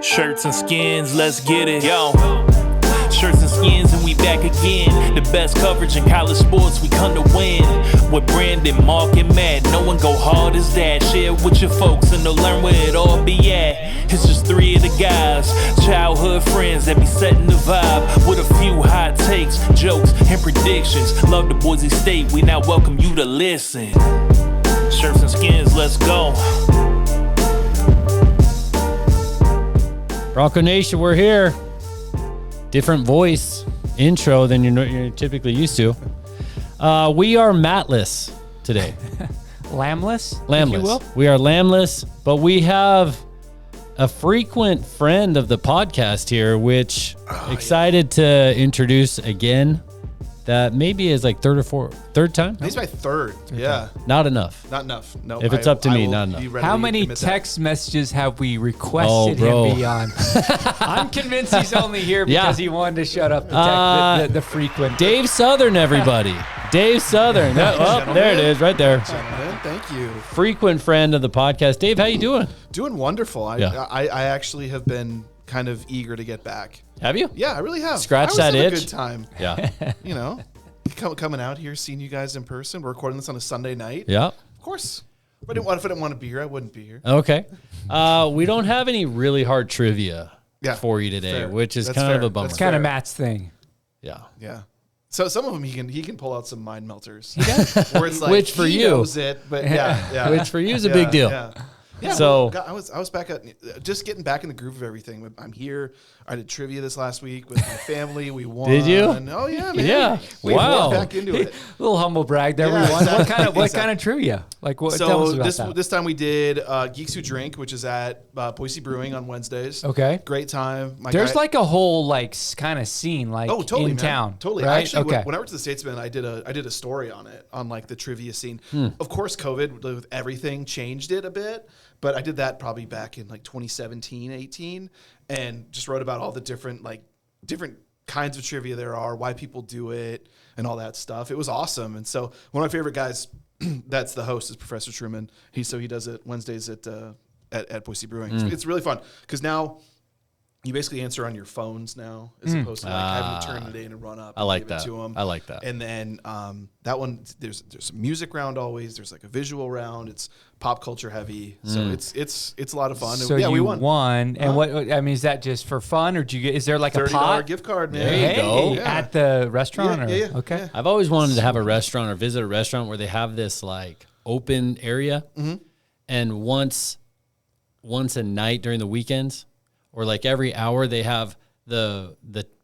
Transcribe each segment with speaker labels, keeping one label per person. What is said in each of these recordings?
Speaker 1: Shirts and skins, let's get it. Yo. Shirts and skins and we back again. The best coverage in college sports, we come to win. With Brandon, Mark, and Matt, no one go hard as that. Share it with your folks and they'll learn where it all be at. It's just three of the guys, childhood friends that be setting the vibe. With a few hot takes, jokes, and predictions. Love the Boise State, we now welcome you to listen. Shirts and skins, let's go.
Speaker 2: Bronco Nation, we're here. Different voice intro than you're typically used to. We are matless today.
Speaker 3: Lammless?
Speaker 2: Lammless. We are lammless, but we have a frequent friend of the podcast here, which excited to introduce again. That maybe is like third time?
Speaker 4: It's my third. Yeah.
Speaker 2: Not enough.
Speaker 4: Not enough. No.
Speaker 2: If it's up to me, not enough.
Speaker 3: How many text messages have we requested him be on? I'm convinced he's only here because he wanted to shut up the frequent.
Speaker 2: Dave Southorn, everybody. Dave Southorn. There it is, right there.
Speaker 4: Thank you.
Speaker 2: Frequent friend of the podcast. Dave, how you doing?
Speaker 4: Doing wonderful. I actually have been kind of eager to get back.
Speaker 2: Have you?
Speaker 4: Yeah, I really have.
Speaker 2: Scratch that itch.
Speaker 4: A good time.
Speaker 2: Yeah.
Speaker 4: You know, coming out here, seeing you guys in person. We're recording this on a Sunday night.
Speaker 2: Yeah.
Speaker 4: Of course. If I didn't want to be here, I wouldn't be here.
Speaker 2: Okay. We don't have any really hard trivia for you today, which is kind of a bummer.
Speaker 3: It's kind of Matt's thing.
Speaker 2: Yeah.
Speaker 4: Yeah. So some of them he can pull out some mind melters.
Speaker 2: Yeah.
Speaker 4: Where it's like
Speaker 2: which for
Speaker 4: he
Speaker 2: you
Speaker 4: knows it, but yeah.
Speaker 2: Which for you is a big deal.
Speaker 4: Yeah. Yeah,
Speaker 2: so
Speaker 4: I was back at just getting back in the groove of everything. I'm here. I did trivia this last week with my family. We won.
Speaker 2: Did you?
Speaker 4: Oh yeah, man.
Speaker 2: Yeah.
Speaker 4: We
Speaker 2: wow.
Speaker 4: back into it.
Speaker 3: Little humble brag there.
Speaker 4: Yeah,
Speaker 3: We won.
Speaker 4: exactly.
Speaker 3: What kind of trivia? Like what?
Speaker 4: So
Speaker 3: tell us about that.
Speaker 4: this time we did Geeks Who Drink, which is at Boise Brewing on Wednesdays.
Speaker 3: Okay.
Speaker 4: Great time.
Speaker 3: There's like a whole kind of scene
Speaker 4: totally,
Speaker 3: in
Speaker 4: man.
Speaker 3: town.
Speaker 4: Totally.
Speaker 3: Right?
Speaker 4: Actually,
Speaker 3: okay.
Speaker 4: when I worked at the Statesman, I did a story on it, on like the trivia scene. Of course, COVID with everything changed it a bit, but I did that probably back in like 2017, 18, and just wrote about all the different kinds of trivia there are, why people do it, and all that stuff. It was awesome. And so one of my favorite guys, that's the host, is Professor Truman. He does it Wednesdays at Boise Brewing. It's really fun because now you basically answer on your phones now, as opposed to like having to turn it in and run up.
Speaker 2: I like
Speaker 4: and
Speaker 2: that.
Speaker 4: give it to them.
Speaker 2: I like that.
Speaker 4: And then that one, there's a music round always. There's like a visual round. It's pop culture heavy, so it's a lot of fun.
Speaker 3: So
Speaker 4: and,
Speaker 3: we
Speaker 4: won.
Speaker 3: And what? I mean, is that just for fun, or is there like a
Speaker 4: $30
Speaker 3: pot
Speaker 4: gift card, man.
Speaker 2: There you go.
Speaker 4: Yeah.
Speaker 3: at the restaurant?
Speaker 4: Yeah.
Speaker 3: Okay.
Speaker 4: Yeah.
Speaker 2: I've always wanted to have a restaurant or visit a restaurant where they have this like open area, and once a night during the weekends, or like every hour, they have the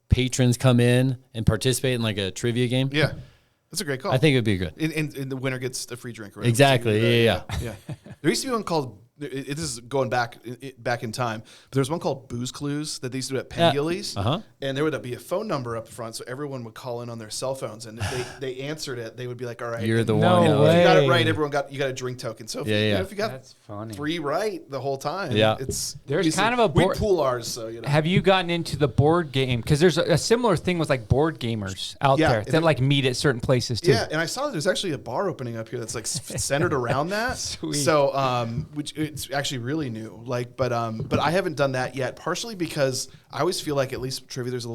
Speaker 2: patrons come in and participate in like a trivia game.
Speaker 4: Yeah. That's a great call.
Speaker 2: I think it would be good.
Speaker 4: And the winner gets a free drink. Right?
Speaker 2: Exactly. Yeah.
Speaker 4: There used to be one called, this is going back in time, but there was one called Booze Clues that they used to do at Pengilly's. And there would be a phone number up front, so everyone would call in on their cell phones. And if they answered it, they would be like, all right.
Speaker 2: You're the
Speaker 3: No
Speaker 2: one.
Speaker 3: way.
Speaker 4: If you got it right, you got a drink token. So if you got
Speaker 3: That's funny.
Speaker 4: 3 right the whole time,
Speaker 3: There's kind of a
Speaker 4: we pool ours, so you know.
Speaker 3: Have you gotten into the board game? Because there's a similar thing with like board gamers out there that like meet at certain places too.
Speaker 4: Yeah, and I saw that there's actually a bar opening up here that's like centered around that.
Speaker 3: Sweet.
Speaker 4: So, which it's actually really new. Like, but I haven't done that yet. Partially because I always feel like at least trivia there's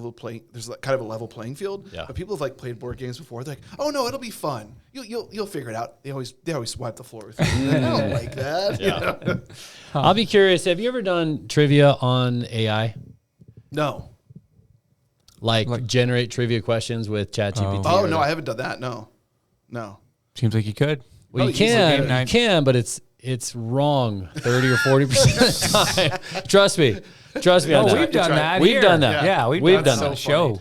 Speaker 4: like kind of a level playing field.
Speaker 2: Yeah.
Speaker 4: But people have like played board games before. They're like, oh no, it'll be fun. You'll figure it out. They always swipe the floor with you. I don't like that.
Speaker 2: Yeah.
Speaker 4: You know?
Speaker 2: I'll be curious. Have you ever done trivia on AI?
Speaker 4: No.
Speaker 2: Like generate trivia questions with ChatGPT?
Speaker 4: Oh no, I haven't done that. No.
Speaker 3: Seems like you could.
Speaker 2: Well, you can, but it's wrong 30 or 40% of the time. Trust me on that.
Speaker 3: We've done that.
Speaker 2: We've done that.
Speaker 3: Yeah, we've done that.
Speaker 4: So
Speaker 3: Show.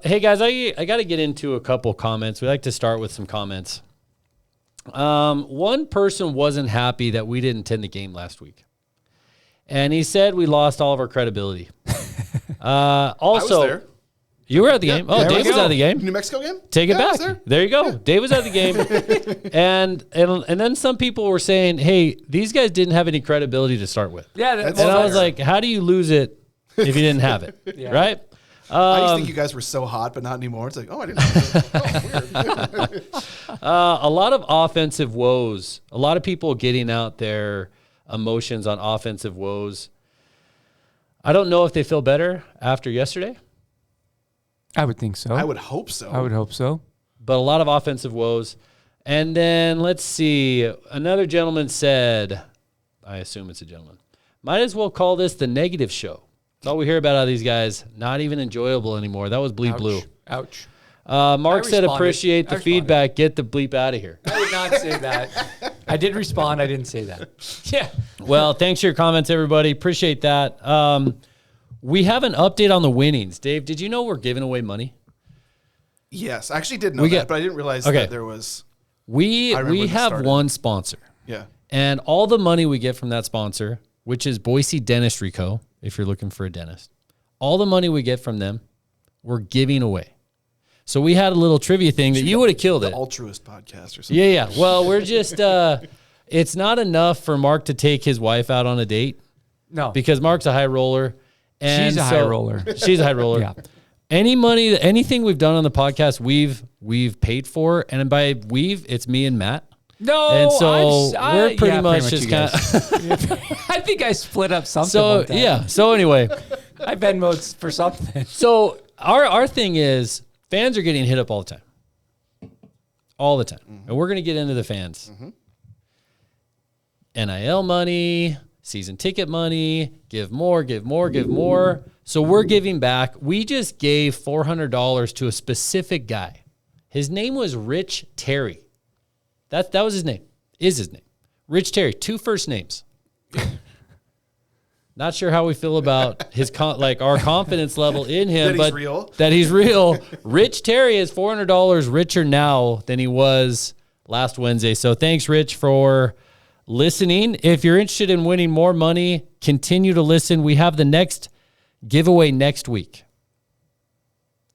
Speaker 2: Hey guys, I got to get into a couple comments. We like to start with some comments. One person wasn't happy that we didn't attend the game last week, and he said we lost all of our credibility. Also,
Speaker 4: I was there.
Speaker 2: You were at the game. Oh, Dave was at the game.
Speaker 4: New Mexico game?
Speaker 2: Take it
Speaker 4: I
Speaker 2: back.
Speaker 4: was there.
Speaker 2: There you go. Dave was at the game. and then some people were saying, hey, these guys didn't have any credibility to start with.
Speaker 3: Yeah,
Speaker 4: That's
Speaker 2: And I
Speaker 4: fair.
Speaker 2: was like, how do you lose it if you didn't have it? Right?
Speaker 4: I used to think you guys were so hot, but not anymore. It's like, oh, I didn't know. Weird.
Speaker 2: A lot of offensive woes. A lot of people getting out their emotions on offensive woes. I don't know if they feel better after yesterday.
Speaker 3: I would think so.
Speaker 4: I would hope so.
Speaker 3: I would hope so.
Speaker 2: But a lot of offensive woes. And then let's see. Another gentleman said, I assume it's a gentleman, might as well call this the negative show. That's all we hear about out of these guys. Not even enjoyable anymore. That was bleep blue.
Speaker 3: Ouch.
Speaker 2: Mark said, appreciate the feedback. Get the bleep out of here.
Speaker 3: I did not say that. I did respond. I didn't say that. Yeah.
Speaker 2: Well, thanks for your comments, everybody. Appreciate that. We have an update on the winnings. Dave, did you know we're giving away money?
Speaker 4: Yes, I actually did know that, but I didn't realize that there was.
Speaker 2: We have one sponsor.
Speaker 4: Yeah.
Speaker 2: And all the money we get from that sponsor, which is Boise Dentistry Co., if you're looking for a dentist, all the money we get from them, we're giving away. So we had a little trivia thing that you would have killed it.
Speaker 4: Altruist podcast or something.
Speaker 2: Yeah. Well, we're just, it's not enough for Mark to take his wife out on a date.
Speaker 3: No.
Speaker 2: Because Mark's a high roller. And
Speaker 3: she's a high roller.
Speaker 2: She's a high roller.
Speaker 3: Yeah.
Speaker 2: Any money, anything we've done on the podcast, we've paid for. And by we've, it's me and Matt.
Speaker 3: No,
Speaker 2: and so we're pretty much just kind
Speaker 3: of. I think I split up something. So
Speaker 2: yeah. So anyway,
Speaker 3: I Venmo'd for something.
Speaker 2: So our thing is fans are getting hit up all the time, and we're gonna get into the fans. NIL money, season ticket money, give more. So we're giving back. We just gave $400 to a specific guy. His name was Rich Terry. That was his name. Is his name. Rich Terry. 2 first names. Not sure how we feel about his our confidence level in him, that he's real. Rich Terry is $400 richer now than he was last Wednesday. So thanks, Rich, for listening. If you're interested in winning more money, continue to listen. We have the next giveaway next week.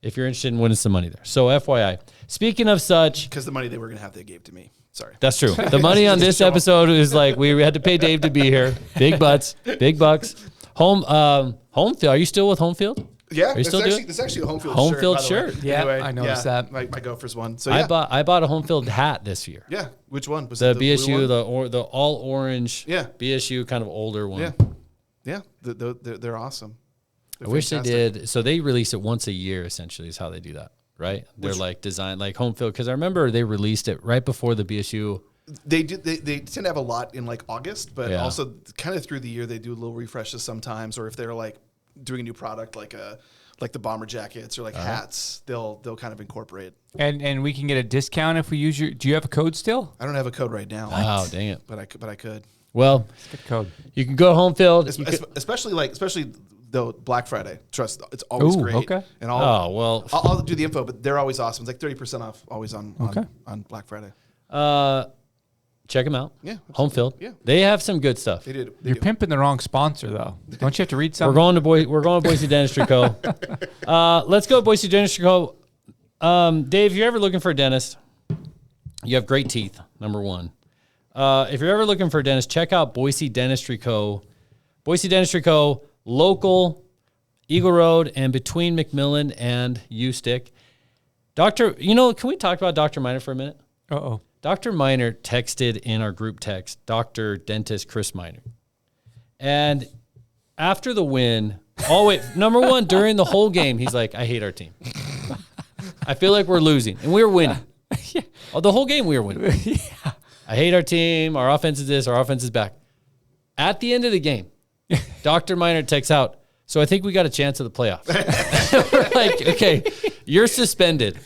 Speaker 2: If you're interested in winning some money there. So FYI. Speaking of such.
Speaker 4: Because the money they were going to have, they gave to me. Sorry.
Speaker 2: That's true. The money on this episode is like, we had to pay Dave to be here. Big butts, big bucks. Homefield. Are you still with Homefield?
Speaker 4: Yeah.
Speaker 2: Are you still doing?
Speaker 4: It's actually a Homefield
Speaker 2: shirt.
Speaker 3: Yeah,
Speaker 4: anyway,
Speaker 3: I noticed that.
Speaker 4: My Gophers one. So
Speaker 2: I bought a Homefield hat this year.
Speaker 4: Yeah. Which one? Was
Speaker 2: the
Speaker 4: it
Speaker 2: BSU, the all orange.
Speaker 4: Yeah.
Speaker 2: BSU kind of older one.
Speaker 4: Yeah. They're awesome.
Speaker 2: I wish they did. So they release it once a year, essentially, is how they do that, right? They're like designed like Homefield. Because I remember they released it right before the BSU.
Speaker 4: They tend to have a lot in like August, but also kind of through the year they do little refreshes sometimes. Or if they're like doing a new product, like the bomber jackets or like hats, they'll kind of incorporate.
Speaker 3: And we can get a discount if we use your. Do you have a code still?
Speaker 4: I don't have a code right now.
Speaker 2: Wow, dang it!
Speaker 4: But I could.
Speaker 2: Well,
Speaker 3: good code.
Speaker 2: You can go to Homefield,
Speaker 4: especially though Black Friday. Trust, it's always great.
Speaker 3: Okay.
Speaker 4: And
Speaker 2: I'll
Speaker 4: do the info, but they're always awesome. It's like 30% off always on Black Friday.
Speaker 2: Check them out.
Speaker 4: Yeah.
Speaker 2: Homefield.
Speaker 4: Yeah.
Speaker 2: They have some good stuff.
Speaker 4: They did.
Speaker 3: You're pimping the wrong sponsor though. Don't you have to read something?
Speaker 2: We're going to Boise Dentistry Co. Let's go Boise Dentistry Co. Dave, if you're ever looking for a dentist, you have great teeth, number one. If you're ever looking for a dentist, check out Boise Dentistry Co. Boise Dentistry Co. Local, Eagle Road, and between McMillan and U-Stick. Can we talk about Dr. Minert for a minute?
Speaker 3: Uh-oh.
Speaker 2: Dr. Minert texted in our group text, Dr. Dentist Chris Minert. And after the win, number one, during the whole game, he's like, I hate our team. I feel like we're losing. And we were winning.
Speaker 3: Yeah.
Speaker 2: The whole game we were winning.
Speaker 3: Yeah.
Speaker 2: I hate our team. Our offense is this. Our offense is back. At the end of the game, Dr. Minert texts out, so I think we got a chance at the playoffs. We're like, okay, you're suspended.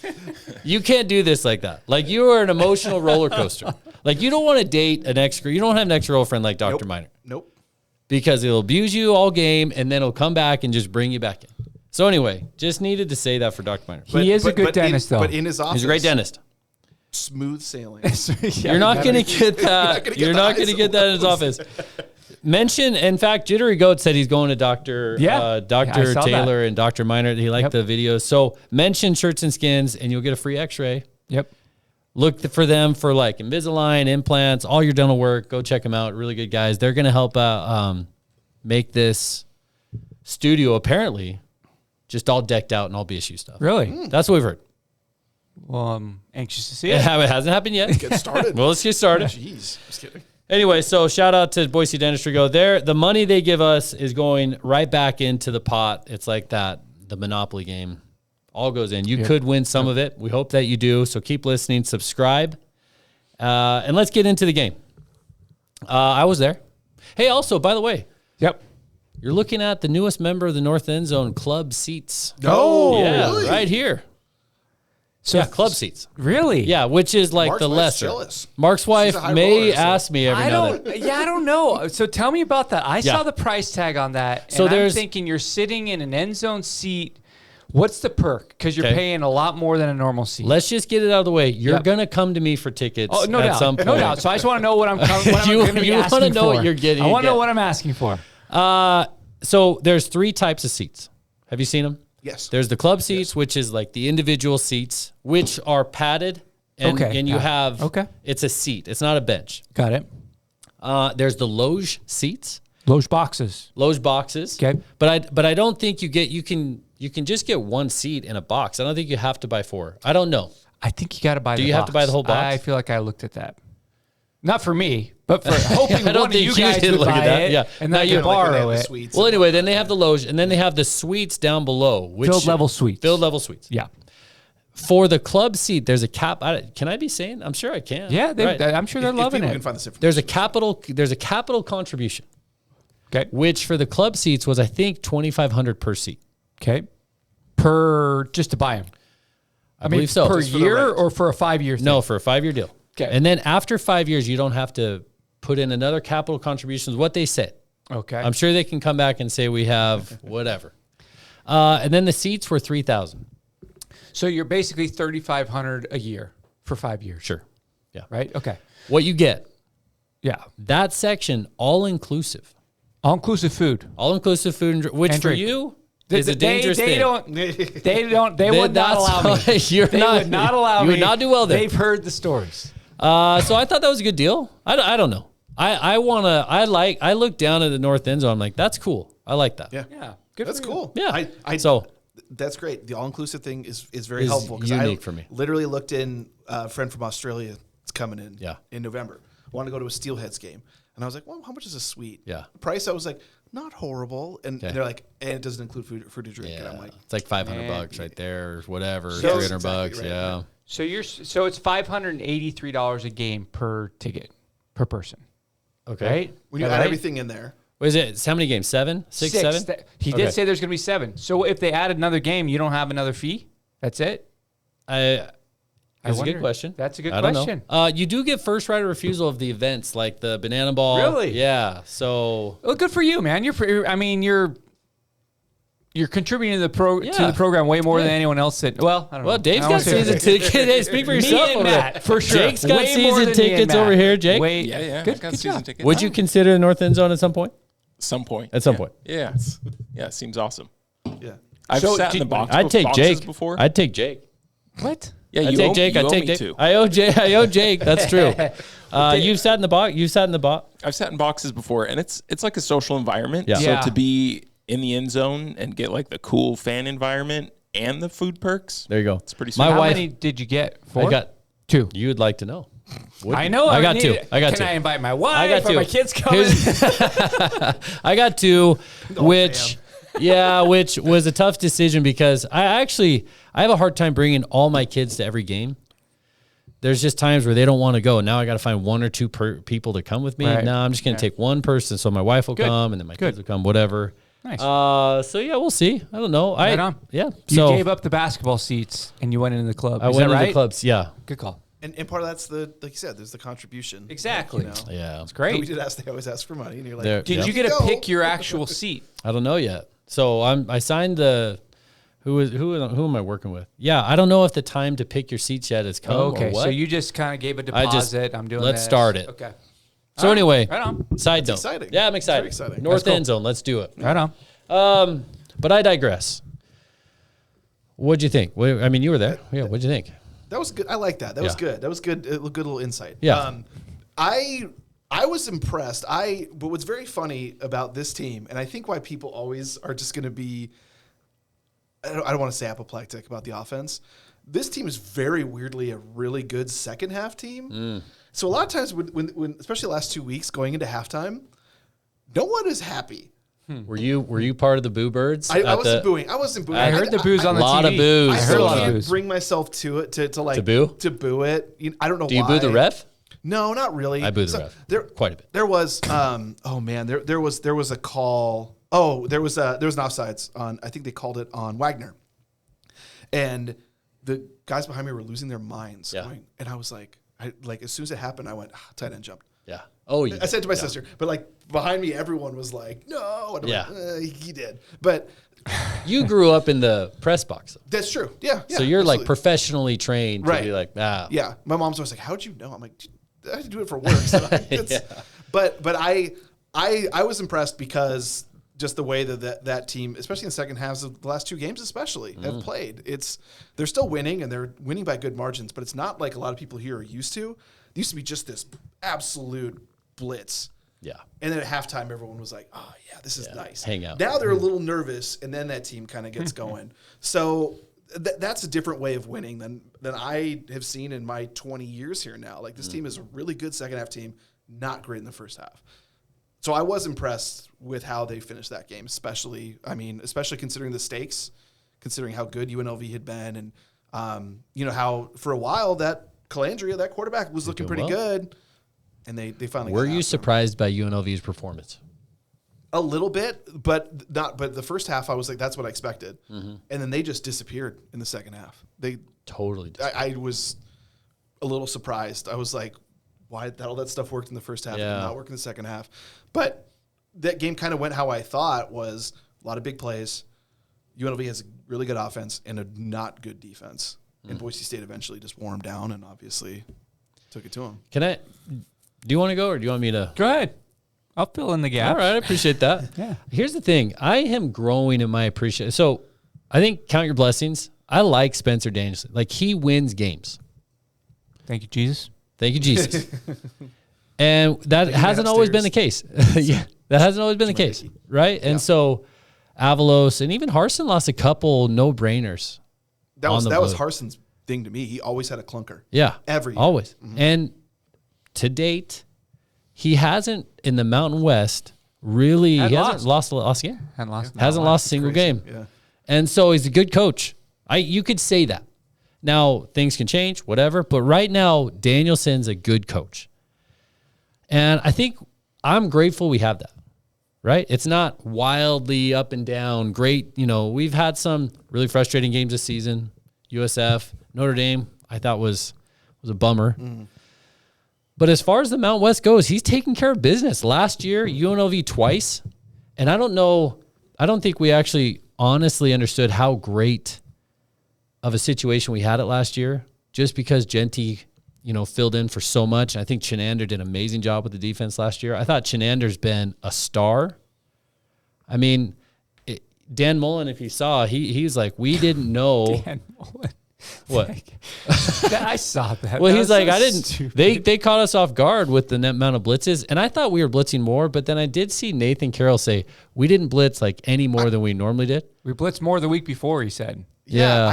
Speaker 2: You can't do this like that. Like, you are an emotional roller coaster. Like, you don't want to date you don't have an ex-girlfriend like Dr. Minert.
Speaker 4: Nope.
Speaker 2: Because it'll abuse you all game, and then it'll come back and just bring you back in. So anyway, just needed to say that for Dr. Minert.
Speaker 3: He is a good dentist, though.
Speaker 4: But in his office.
Speaker 2: He's a great dentist.
Speaker 4: Smooth sailing.
Speaker 2: You're not going to get that. You're not going to get that in his office. In fact, Jittery Goat said he's going to Dr. Taylor and Dr. Minert. He liked the videos. So mention Shirts and Skins, and you'll get a free x-ray.
Speaker 3: Yep.
Speaker 2: Look for them for like Invisalign, implants, all your dental work. Go check them out. Really good guys. They're going to help make this studio apparently just all decked out and all BSU stuff.
Speaker 3: Really?
Speaker 2: That's what we've heard.
Speaker 3: Well, I'm anxious to see it.
Speaker 2: It hasn't happened yet.
Speaker 4: Get started.
Speaker 2: Well, let's get started.
Speaker 4: Jeez. Just kidding.
Speaker 2: Anyway, so shout out to Boise Dentistry Co. The money they give us is going right back into the pot. It's like the Monopoly game. All goes in. You could win some of it. We hope that you do. So keep listening, subscribe, and let's get into the game. I was there. Hey, also, by the way.
Speaker 3: Yep.
Speaker 2: You're looking at the newest member of the North End Zone club seats.
Speaker 4: Oh,
Speaker 2: yeah,
Speaker 4: really?
Speaker 2: right here. So club seats.
Speaker 3: Really?
Speaker 2: Yeah, which is like
Speaker 4: Mark's
Speaker 2: the
Speaker 4: wife's
Speaker 2: lesser.
Speaker 4: jealous.
Speaker 2: Mark's wife
Speaker 4: a high
Speaker 2: may
Speaker 4: roller, so-
Speaker 2: ask me every now and then.
Speaker 3: I don't know. So tell me about that. I saw the price tag on that.
Speaker 2: So
Speaker 3: and I'm
Speaker 2: there's-
Speaker 3: thinking you're sitting in an end zone seat. What's the perk? Because you're
Speaker 2: Okay.
Speaker 3: paying a lot more than a normal seat.
Speaker 2: Let's just get it out of the way. You're
Speaker 3: Yep.
Speaker 2: going to come to me for tickets
Speaker 3: Oh, no
Speaker 2: at
Speaker 3: doubt.
Speaker 2: some point.
Speaker 3: No doubt. So I just want to know what I'm going to be
Speaker 2: You
Speaker 3: asking
Speaker 2: wanna know
Speaker 3: for.
Speaker 2: what you're getting.
Speaker 3: I want to know
Speaker 2: Yeah.
Speaker 3: what I'm asking for.
Speaker 2: So there's 3 types of seats. Have you seen them?
Speaker 4: Yes.
Speaker 2: There's the club seats, which is like the individual seats, which are padded. And,
Speaker 3: Okay.
Speaker 2: and you have,
Speaker 3: Okay.
Speaker 2: it's a seat. It's not a bench.
Speaker 3: Got it.
Speaker 2: There's the loge seats.
Speaker 3: Loge boxes.
Speaker 2: Loge boxes.
Speaker 3: Okay.
Speaker 2: But I don't think you can just get 1 seat in a box. I don't think you have to buy 4. I don't know.
Speaker 3: I think you got to buy the box.
Speaker 2: you have to buy the whole box?
Speaker 3: I feel like I looked at that. Not for me, but for hoping
Speaker 2: I don't
Speaker 3: one of
Speaker 2: think
Speaker 3: you
Speaker 2: you
Speaker 3: guys
Speaker 2: did
Speaker 3: would
Speaker 2: look at
Speaker 3: buy
Speaker 2: that.
Speaker 3: it.
Speaker 2: Yeah.
Speaker 3: And
Speaker 2: Now
Speaker 3: then
Speaker 2: you
Speaker 3: you
Speaker 4: Kinda like when they
Speaker 3: borrow
Speaker 4: have the
Speaker 3: it.
Speaker 4: suites.
Speaker 2: Well, anyway, then they have the loge, and then they have the suites down below, which
Speaker 3: Filled level suites.
Speaker 2: Filled level suites.
Speaker 3: Yeah.
Speaker 2: For the club seat, there's a cap. Can I be saying? I'm sure I can.
Speaker 3: Yeah,
Speaker 2: Right.
Speaker 3: I'm sure they're
Speaker 4: If
Speaker 3: loving
Speaker 4: people can
Speaker 3: it.
Speaker 4: find this information.
Speaker 2: There's a capital contribution,
Speaker 3: Okay.
Speaker 2: which for the club seats was I think $2,500 per seat.
Speaker 3: Okay. Just to buy them. I
Speaker 2: believe so.
Speaker 3: Per
Speaker 2: Just
Speaker 4: for the
Speaker 3: year
Speaker 4: rent.
Speaker 3: or for a 5-year thing?
Speaker 2: No, for a 5-year deal.
Speaker 3: Okay.
Speaker 2: And then after 5 years, you don't have to put in another capital contribution. Is what they said.
Speaker 3: Okay.
Speaker 2: I'm sure they can come back and say we have whatever. And then the seats were $3,000.
Speaker 3: So you're basically $3,500 a year for 5 years.
Speaker 2: Sure. Yeah.
Speaker 3: Right? Okay.
Speaker 2: What you get,
Speaker 3: Yeah.
Speaker 2: that section, all inclusive.
Speaker 3: All-inclusive food.
Speaker 2: All inclusive food, and which
Speaker 3: And
Speaker 2: for
Speaker 3: drink.
Speaker 2: you is a
Speaker 3: They
Speaker 2: dangerous thing.
Speaker 3: They would not allow me.
Speaker 2: You're
Speaker 3: They
Speaker 2: not,
Speaker 3: would not allow
Speaker 2: you
Speaker 3: me.
Speaker 2: would not do well there.
Speaker 3: They've heard the stories.
Speaker 2: So I thought that was a good deal. I don't know. I look down at the north end zone. I'm like, that's cool. I like that.
Speaker 4: Yeah.
Speaker 3: Yeah. Good
Speaker 4: That's
Speaker 3: for you.
Speaker 4: cool.
Speaker 2: Yeah.
Speaker 4: So that's great. The all-inclusive thing is very
Speaker 2: Is
Speaker 4: helpful because
Speaker 2: unique
Speaker 4: I
Speaker 2: for me.
Speaker 4: literally looked in a friend from Australia. It's coming in
Speaker 2: Yeah.
Speaker 4: in November. Want to go to a Steelheads game, and I was like, "Well, how much is a suite?"
Speaker 2: Yeah.
Speaker 4: The price I was like, "Not horrible," and
Speaker 2: Okay.
Speaker 4: they're like, "And it doesn't include food and drink." And I'm like,
Speaker 2: It's like $500
Speaker 3: Man.
Speaker 2: right there, or whatever,
Speaker 4: So-
Speaker 2: $300
Speaker 4: Exactly
Speaker 2: bucks.
Speaker 4: right.
Speaker 2: Yeah.
Speaker 3: So it's $583 a game per ticket per person.
Speaker 2: Okay.
Speaker 3: Right?
Speaker 4: when you
Speaker 3: Is that
Speaker 4: add
Speaker 3: right?
Speaker 4: everything in there,
Speaker 2: What is it? How many games? 7? 6, 7?
Speaker 3: He
Speaker 2: Okay.
Speaker 3: did say there's going to be 7. So if they add another game, you don't have another fee? That's it?
Speaker 2: That's a good
Speaker 3: wonder.
Speaker 2: question.
Speaker 3: That's a good
Speaker 2: I don't
Speaker 3: question.
Speaker 2: know. You do get first right of refusal of the events, like the banana ball.
Speaker 3: Really?
Speaker 2: Yeah. So
Speaker 3: Well, good for you, man. You're contributing to to
Speaker 2: Yeah.
Speaker 3: the program way more than
Speaker 2: Yeah.
Speaker 3: anyone else did. Well, I don't know.
Speaker 2: Dave's
Speaker 3: I
Speaker 2: got
Speaker 3: don't wanna say
Speaker 2: season
Speaker 3: that.
Speaker 2: tickets. Hey, speak for yourself.
Speaker 3: Me and
Speaker 2: over there.
Speaker 3: Matt, for sure.
Speaker 2: Jake's got
Speaker 3: Way more
Speaker 2: season
Speaker 3: than me and
Speaker 2: tickets over
Speaker 3: Matt.
Speaker 2: here, Jake.
Speaker 3: Way,
Speaker 5: Yeah,
Speaker 3: Good,
Speaker 5: I got
Speaker 3: good
Speaker 5: season
Speaker 3: job.
Speaker 5: tickets.
Speaker 2: Would you consider the North End Zone at some point?
Speaker 5: Some point.
Speaker 2: At some
Speaker 5: Yeah.
Speaker 2: point.
Speaker 5: Yeah. Yeah, it seems awesome.
Speaker 4: yeah.
Speaker 5: I've
Speaker 3: So
Speaker 5: sat in
Speaker 3: did-
Speaker 5: the box.
Speaker 2: I'd take
Speaker 5: boxes
Speaker 2: Jake
Speaker 5: before.
Speaker 2: I'd take Jake.
Speaker 3: What?
Speaker 5: yeah,
Speaker 2: I'd
Speaker 5: you
Speaker 2: take
Speaker 5: owe,
Speaker 2: Jake.
Speaker 5: you
Speaker 2: I'd
Speaker 5: owe
Speaker 2: take
Speaker 5: me
Speaker 2: Jake.
Speaker 5: too.
Speaker 2: I owe Jake. That's true. You've sat in the box. You've sat in the box.
Speaker 5: I've sat in boxes before, and it's like a social environment.
Speaker 2: Yeah.
Speaker 5: So
Speaker 3: Yeah.
Speaker 5: to be in the end zone and get like the cool fan environment and the food perks,
Speaker 2: There you go.
Speaker 5: it's pretty sweet.
Speaker 2: My
Speaker 3: How
Speaker 2: wife.
Speaker 3: many did you get? 4?
Speaker 2: I got
Speaker 3: 2.
Speaker 2: You would like to know.
Speaker 3: I know.
Speaker 2: I got
Speaker 3: need
Speaker 2: 2.
Speaker 3: it.
Speaker 2: I got
Speaker 3: Can
Speaker 2: 2.
Speaker 3: I invite my wife?
Speaker 2: I got
Speaker 3: Are
Speaker 2: 2.
Speaker 3: my kids coming?
Speaker 2: I got 2, which was a tough decision because I have a hard time bringing all my kids to every game. There's just times where they don't want to go. Now I got to find 1 or 2 people to come with me.
Speaker 3: Right.
Speaker 2: No, I'm just going to take one person. So my wife will come and then my kids will come, whatever.
Speaker 3: Nice.
Speaker 2: So yeah, we'll see. I don't know.
Speaker 3: Right on.
Speaker 2: Yeah.
Speaker 3: You
Speaker 2: So
Speaker 3: gave up the basketball seats and you went into the club.
Speaker 2: I
Speaker 3: Is
Speaker 2: went
Speaker 3: that
Speaker 2: into
Speaker 3: right?
Speaker 2: clubs. Yeah.
Speaker 3: Good call.
Speaker 4: And part of that's like you said, there's the contribution.
Speaker 3: Exactly.
Speaker 4: You know?
Speaker 2: Yeah.
Speaker 3: It's
Speaker 4: We
Speaker 3: great.
Speaker 4: did ask. They always ask for money, and you're like,
Speaker 2: There-
Speaker 3: Did
Speaker 2: Yeah.
Speaker 3: you get to
Speaker 4: Go.
Speaker 3: pick your actual seat?
Speaker 2: I don't know yet. So I signed the. Who am I working with? Yeah, I don't know if the time to pick your seats yet has come.
Speaker 3: Okay,
Speaker 2: or what.
Speaker 3: so you just kind of gave a
Speaker 2: I just-
Speaker 3: deposit. I'm doing
Speaker 2: let's
Speaker 3: this.
Speaker 2: start it.
Speaker 3: Okay.
Speaker 2: So
Speaker 3: All right.
Speaker 2: anyway,
Speaker 3: Right on.
Speaker 2: side note.
Speaker 4: exciting.
Speaker 2: Yeah, I'm excited.
Speaker 4: Very exciting.
Speaker 2: North
Speaker 3: That's cool.
Speaker 2: End Zone. Let's do it.
Speaker 3: Right on.
Speaker 2: But I digress. What'd you think? I mean, you were there. Yeah. What'd you think?
Speaker 4: That was good. I like that. That was
Speaker 2: Yeah.
Speaker 4: good. That was good. A good little insight.
Speaker 2: Yeah.
Speaker 4: I was impressed. But what's very funny about this team, and I think why people always are just going to be, I don't want to say apoplectic about the offense. This team is very weirdly a really good second half team. So a lot of times when especially the last 2 weeks going into halftime, no one is happy.
Speaker 2: Were you part of the boo birds?
Speaker 4: I wasn't booing. I wasn't booing.
Speaker 3: I heard the boos on the TV.
Speaker 2: A lot of boos.
Speaker 3: I heard a lot of
Speaker 4: can't
Speaker 3: boos.
Speaker 4: bring myself to it to boo it. I don't know why.
Speaker 2: Do you boo the ref?
Speaker 4: No, not really.
Speaker 2: I boo the ref. Quite a bit.
Speaker 4: There was there was a call. Oh, there was an offsides on. I think they called it on Wagner, and the guys behind me were losing their minds.
Speaker 2: Yeah.
Speaker 4: And I was like, as soon as it happened, I went, tight end jumped.
Speaker 2: Yeah. Oh, yeah.
Speaker 4: I said to my sister, but like behind me, everyone was like, no. And I'm like, he did. But
Speaker 2: you grew up in the press box.
Speaker 4: that's true. Yeah.
Speaker 2: So you're
Speaker 4: absolutely.
Speaker 2: like professionally trained to
Speaker 4: Right.
Speaker 2: be like,
Speaker 4: Yeah. My mom's always like, how'd you know? I'm like, I had to do it for work. So But I was impressed because just the way that team, especially in the second halves of the last 2 games especially, have played. They're still winning, and they're winning by good margins, but it's not like a lot of people here are used to. It used to be just this absolute blitz.
Speaker 2: Yeah.
Speaker 4: And then at halftime, everyone was like, oh, yeah, this is nice.
Speaker 2: Hang out.
Speaker 4: Now they're a little nervous, and then that team kind of gets going. So that's a different way of winning than I have seen in my 20 years here now. Like, this team is a really good second-half team, not great in the first half. So I was impressed with how they finished that game, especially considering the stakes, considering how good UNLV had been, and how for a while that Calandria, that quarterback, was looking pretty good, and they finally.
Speaker 2: Were you surprised by UNLV's performance?
Speaker 4: A little bit, but not. But the first half, I was like, that's what I expected, and then they just disappeared in the second half. They
Speaker 2: totally.
Speaker 4: I was a little surprised. I was like, why all that stuff worked in the first half and did not work in the second half. But that game kind of went how I thought, was a lot of big plays. UNLV has a really good offense and a not good defense. And Boise State eventually just wore them down and obviously took it to them.
Speaker 2: Do you want to go or do you want me to?
Speaker 3: Go ahead. I'll fill in the gap.
Speaker 2: All right, I appreciate that.
Speaker 3: Yeah.
Speaker 2: Here's the thing. I am growing in my appreciation. So I think count your blessings. I like Spencer Danielson. Like, he wins games.
Speaker 3: Thank you, Jesus.
Speaker 2: Thank you, Jesus. And that hasn't always been the case. Yeah, that hasn't always been the case, right? And so Avalos and even Harsin lost a couple no-brainers.
Speaker 4: That was Harsin's thing to me. He always had a clunker.
Speaker 2: Yeah.
Speaker 4: Every year.
Speaker 2: Always. And to date, he hasn't, in the Mountain West, really, he hasn't lost a game. Hasn't lost a single game.
Speaker 4: Yeah.
Speaker 2: And so he's a good coach. You could say that. Now, things can change, whatever. But right now, Danielson's a good coach. And I think I'm grateful we have that, right? It's not wildly up and down. Great. We've had some really frustrating games this season. USF, Notre Dame, I thought was a bummer. But as far as the Mountain West goes, he's taking care of business. Last year, UNLV twice. And I don't think we actually honestly understood how great of a situation we had it last year, just because Genty, filled in for so much. I think Chenander did an amazing job with the defense last year. I thought Chenander's been a star. I mean, Dan Mullen, if you saw, he's like, we didn't know.
Speaker 3: Dan Mullen.
Speaker 2: What?
Speaker 3: I saw that.
Speaker 2: Well,
Speaker 3: that
Speaker 2: he's like,
Speaker 3: so
Speaker 2: I didn't.
Speaker 3: stupid.
Speaker 2: They caught us off guard with the net amount of blitzes, and I thought we were blitzing more. But then I did see Nathan Carroll say we didn't blitz like any more than we normally did.
Speaker 3: We blitzed more the week before, he said.
Speaker 2: Yeah.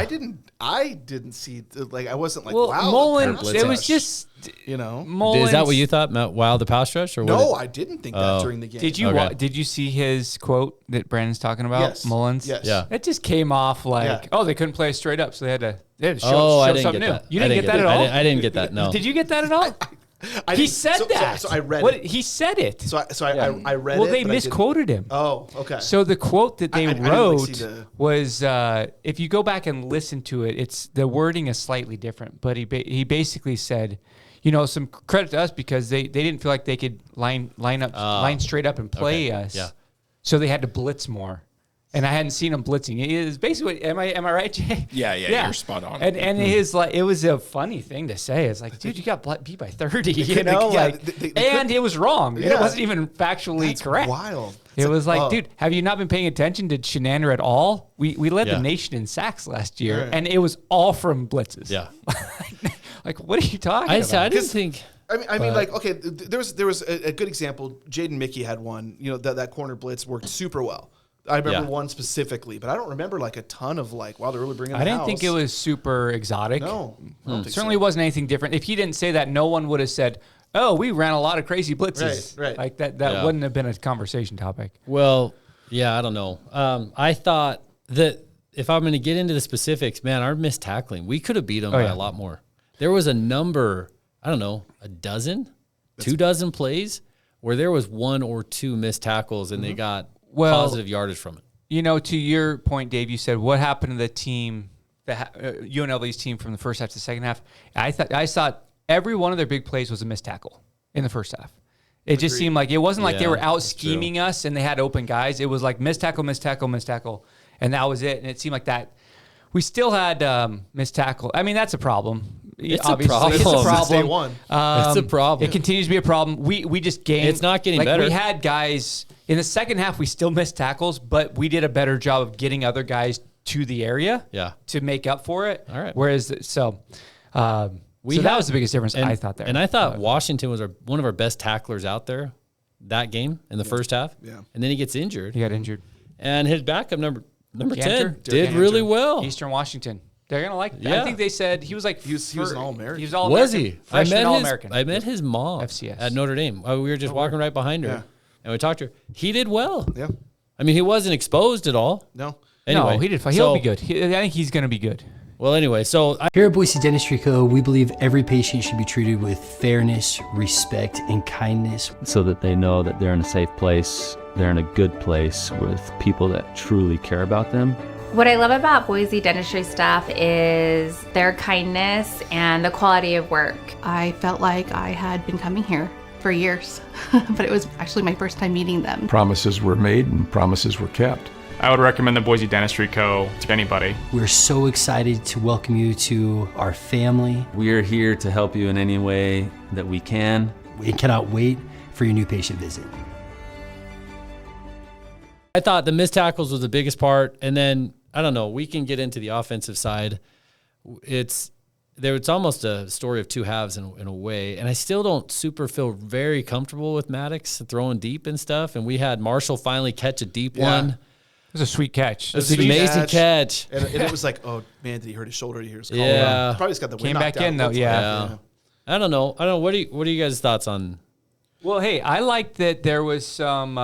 Speaker 4: I didn't see, I wasn't like,
Speaker 3: Well,
Speaker 4: wow.
Speaker 3: Mullen,
Speaker 4: the
Speaker 3: it was
Speaker 4: pass
Speaker 3: just,
Speaker 4: rush,
Speaker 2: Is that what you thought? Wow, the pass rush, or
Speaker 4: No,
Speaker 2: what?
Speaker 4: I didn't think that during the game.
Speaker 3: Did you
Speaker 2: Okay.
Speaker 3: did you see his quote that Brandon's talking about?
Speaker 4: Yes.
Speaker 3: Mullins?
Speaker 4: Yes.
Speaker 2: Yeah.
Speaker 3: It just came off like, they couldn't play straight up, so they had to show
Speaker 2: I didn't
Speaker 3: something
Speaker 2: get
Speaker 3: new.
Speaker 2: that.
Speaker 3: You didn't get that at all?
Speaker 2: I didn't get that. No.
Speaker 3: Did you get that at all? He said that.
Speaker 4: So I read it.
Speaker 3: He said it.
Speaker 4: I read it.
Speaker 3: Well, they
Speaker 4: but I didn't-
Speaker 3: misquoted him.
Speaker 4: Oh, okay.
Speaker 3: So the quote that they
Speaker 4: I didn't
Speaker 3: wrote
Speaker 4: see the-
Speaker 3: was, if you go back and listen to it, it's the wording is slightly different. But he basically said, some credit to us because they didn't feel like they could line straight up and play us.
Speaker 2: Yeah.
Speaker 3: So they had to blitz more. And I hadn't seen him blitzing. It is basically, am I right, Jay?
Speaker 5: Yeah, you're spot on.
Speaker 3: And it was a funny thing to say. It's like, dude, you got beat by 30, and it was wrong.
Speaker 4: Yeah.
Speaker 3: It wasn't even factually
Speaker 4: That's
Speaker 3: correct.
Speaker 4: wild.
Speaker 3: It was like, dude, have you not been paying attention to Chenander at all? We led the nation in sacks last year,
Speaker 4: Right.
Speaker 3: and it was all from blitzes.
Speaker 2: Yeah.
Speaker 3: Like, what are you talking
Speaker 2: I
Speaker 3: about?
Speaker 2: didn't think.
Speaker 4: I mean, okay, there was a good example. Jaden Mickey had one. That corner blitz worked super well. I remember
Speaker 2: Yeah.
Speaker 4: one specifically, but I don't remember like a ton of like, wow, they're really bringing.
Speaker 3: I didn't think it was super exotic.
Speaker 4: No, I don't think
Speaker 3: Certainly
Speaker 4: so.
Speaker 3: wasn't anything different. If he didn't say that, no one would have said, "Oh, we ran a lot of crazy blitzes."
Speaker 4: Right.
Speaker 3: Like that.
Speaker 2: Yeah.
Speaker 3: Wouldn't have been a conversation topic.
Speaker 2: Well, yeah, I don't know. I thought that if I'm going to get into the specifics, man, our missed tackling, we could have beat them by
Speaker 3: yeah.
Speaker 2: a lot more. There was a number, I don't know, a dozen, 2 dozen plays where there was 1 or 2 missed tackles and they got positive yardage from it.
Speaker 3: You know, to your point, Dave, you said what happened to the team, UNLV's team from the first half to the second half. I thought every one of their big plays was a missed tackle in the first half. It just seemed like it wasn't like they were out scheming us and they had open guys. It was like missed tackle, missed tackle, missed tackle, and that was it. And it seemed like that. We still had missed tackle. I mean, that's a problem.
Speaker 2: It's
Speaker 3: Obviously,
Speaker 2: a problem.
Speaker 3: It's a
Speaker 4: Since
Speaker 3: problem.
Speaker 4: day one.
Speaker 2: It's a problem.
Speaker 3: It continues to be a problem. We just gained.
Speaker 2: It's not getting
Speaker 3: like,
Speaker 2: better.
Speaker 3: We had guys in the second half. We still missed tackles, but we did a better job of getting other guys to the area.
Speaker 2: Yeah.
Speaker 3: To make up for it.
Speaker 2: All right.
Speaker 3: Whereas that was the biggest difference I thought there.
Speaker 2: And I thought Washington was one of our best tacklers out there that game in the first half.
Speaker 4: Yeah.
Speaker 2: And then he gets injured.
Speaker 3: he got injured.
Speaker 2: And his backup number
Speaker 3: Cantor?
Speaker 2: 10 did really well.
Speaker 3: Eastern Washington. They're gonna like.
Speaker 2: Yeah.
Speaker 3: I think they said he was like
Speaker 4: he was an All-American.
Speaker 3: He was all
Speaker 2: Was he?
Speaker 3: All-American.
Speaker 2: I met his mom
Speaker 3: FCS.
Speaker 2: at Notre Dame. We were just walking right behind her,
Speaker 4: Yeah.
Speaker 2: and we talked to her. He did well.
Speaker 4: Yeah.
Speaker 2: I mean, he wasn't exposed at all.
Speaker 4: No.
Speaker 2: Anyway,
Speaker 3: No, he did fine. He'll be good. I think he's gonna be good.
Speaker 2: Well, anyway, so
Speaker 6: Here at Boise Dentistry Co., we believe every patient should be treated with fairness, respect, and kindness.
Speaker 7: so that they know that they're in a safe place, they're in a good place with people that truly care about them.
Speaker 8: What I love about Boise Dentistry staff is their kindness and the quality of work.
Speaker 9: I felt like I had been coming here for years, but it was actually my first time meeting them.
Speaker 10: Promises were made and promises were kept.
Speaker 11: I would recommend the Boise Dentistry Co. to anybody.
Speaker 6: We're so excited to welcome you to our family.
Speaker 7: We are here to help you in any way that we can.
Speaker 6: We cannot wait for your new patient visit.
Speaker 2: I thought the missed tackles was the biggest part, and then I don't know. We can get into the offensive side. It's almost a story of two halves in a way, and I still don't super feel very comfortable with Maddox throwing deep and stuff. And we had Marshall finally catch a deep one.
Speaker 3: It was a sweet catch.
Speaker 2: It was an amazing catch.
Speaker 4: And it was like, oh man, did he hurt his shoulder? Did he hurt his collar?
Speaker 2: Yeah.
Speaker 4: Probably just got the wind
Speaker 3: Came back
Speaker 4: knocked out.
Speaker 3: in, though,
Speaker 4: Looks
Speaker 3: yeah.
Speaker 4: like.
Speaker 2: I don't know. What are you guys' thoughts on?
Speaker 3: Well, hey, I like that there was some.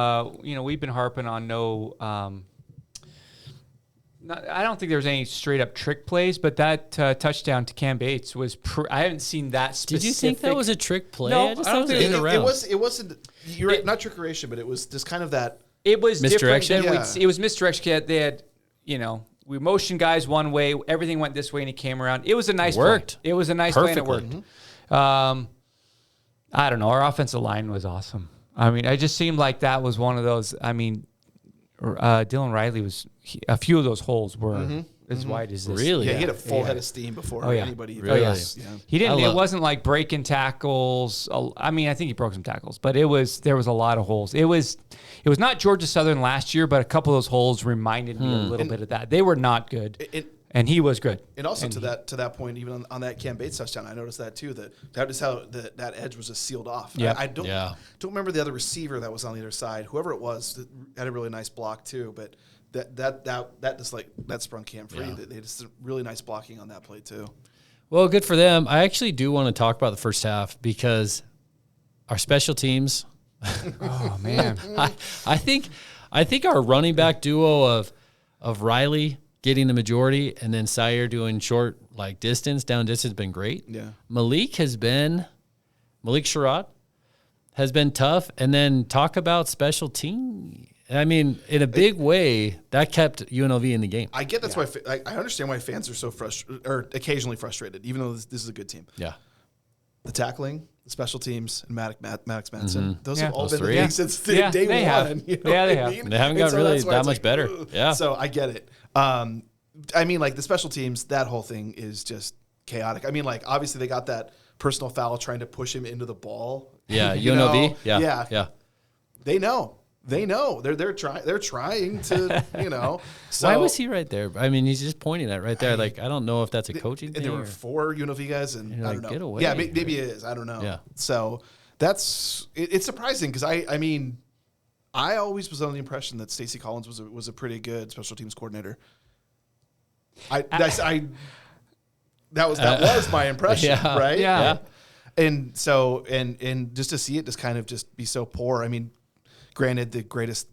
Speaker 3: We've been harping on no. I don't think there was any straight up trick plays, but that touchdown to Cam Bates was. I haven't seen that specific.
Speaker 2: Did you think that was a trick play?
Speaker 3: No,
Speaker 2: I just
Speaker 3: I
Speaker 2: thought
Speaker 3: don't
Speaker 2: it was
Speaker 3: think
Speaker 2: in
Speaker 4: It
Speaker 2: around.
Speaker 4: wasn't. You're right, not trickeration, but it was just kind of that.
Speaker 3: It was
Speaker 2: Misdirection?
Speaker 3: different.
Speaker 4: Yeah.
Speaker 3: It was misdirection. They had, we motioned guys one way, everything went this way, and he came around. It was a nice
Speaker 2: Worked.
Speaker 3: play. It was a nice play, and it
Speaker 2: Perfectly.
Speaker 3: worked. I don't know. Our offensive line was awesome. I mean, it just seemed like that was one of those. I mean, Dylan Riley a few of those holes were as wide as this.
Speaker 2: Really?
Speaker 4: Yeah, he had a full head of steam before anybody.
Speaker 2: Really?
Speaker 4: Yeah.
Speaker 3: He didn't.
Speaker 2: I love-
Speaker 3: It wasn't like breaking tackles. I mean, I think he broke some tackles, but there was a lot of holes. It was not Georgia Southern last year, but a couple of those holes reminded me a little bit of that. They were not good, and he was good.
Speaker 4: And also to that point, even on that Cam Bates touchdown, I noticed that too. That is how that edge was just sealed off.
Speaker 3: Yep.
Speaker 4: I don't remember the other receiver that was on the other side. Whoever it was had a really nice block too. But that just that sprung Cam free.
Speaker 2: Yeah.
Speaker 4: They just really nice blocking on that play too.
Speaker 2: Well, good for them. I actually do want to talk about the first half because our special teams.
Speaker 3: Oh man,
Speaker 2: I think our running back duo of Riley getting the majority and then Sire doing short down distance has been great.
Speaker 4: Yeah.
Speaker 2: Malik Sherrod has been tough, and then talk about special team. I mean, in a big way, that kept UNLV in the game.
Speaker 4: I get that's why I understand why fans are so frustrated or occasionally frustrated, even though this is a good team.
Speaker 2: Yeah.
Speaker 4: The tackling, the special teams, and Maddox Madsen. Those have all
Speaker 2: those
Speaker 4: been
Speaker 2: three.
Speaker 4: the things since day
Speaker 3: they
Speaker 4: one.
Speaker 3: have.
Speaker 4: You know
Speaker 3: Yeah, they
Speaker 4: what I
Speaker 3: have.
Speaker 4: mean?
Speaker 2: They haven't
Speaker 4: And
Speaker 2: got really
Speaker 4: that's why
Speaker 2: that
Speaker 4: it's
Speaker 2: much better.
Speaker 4: ugh.
Speaker 2: Yeah.
Speaker 4: So I get it. I mean, the special teams, that whole thing is just chaotic. I mean, obviously they got that personal foul trying to push him into the ball.
Speaker 2: Yeah,
Speaker 4: You
Speaker 2: UNLV.
Speaker 4: know?
Speaker 2: Yeah. Yeah.
Speaker 4: They know. They're trying to, So
Speaker 2: Why was he right there? I mean, he's just pointing at right there. I don't know if that's a coaching
Speaker 4: And
Speaker 2: thing.
Speaker 4: there were
Speaker 2: or-
Speaker 4: 4 UNLV guys, and
Speaker 2: You're
Speaker 4: I
Speaker 2: like,
Speaker 4: don't know.
Speaker 2: get away.
Speaker 4: Yeah, maybe it is. I don't know.
Speaker 2: Yeah.
Speaker 4: So it's surprising because I mean, I always was under the impression that Stacey Collins was a pretty good special teams coordinator. That was my impression, right?
Speaker 3: Yeah.
Speaker 4: And so and just to see it kind of be so poor. I mean, granted, the greatest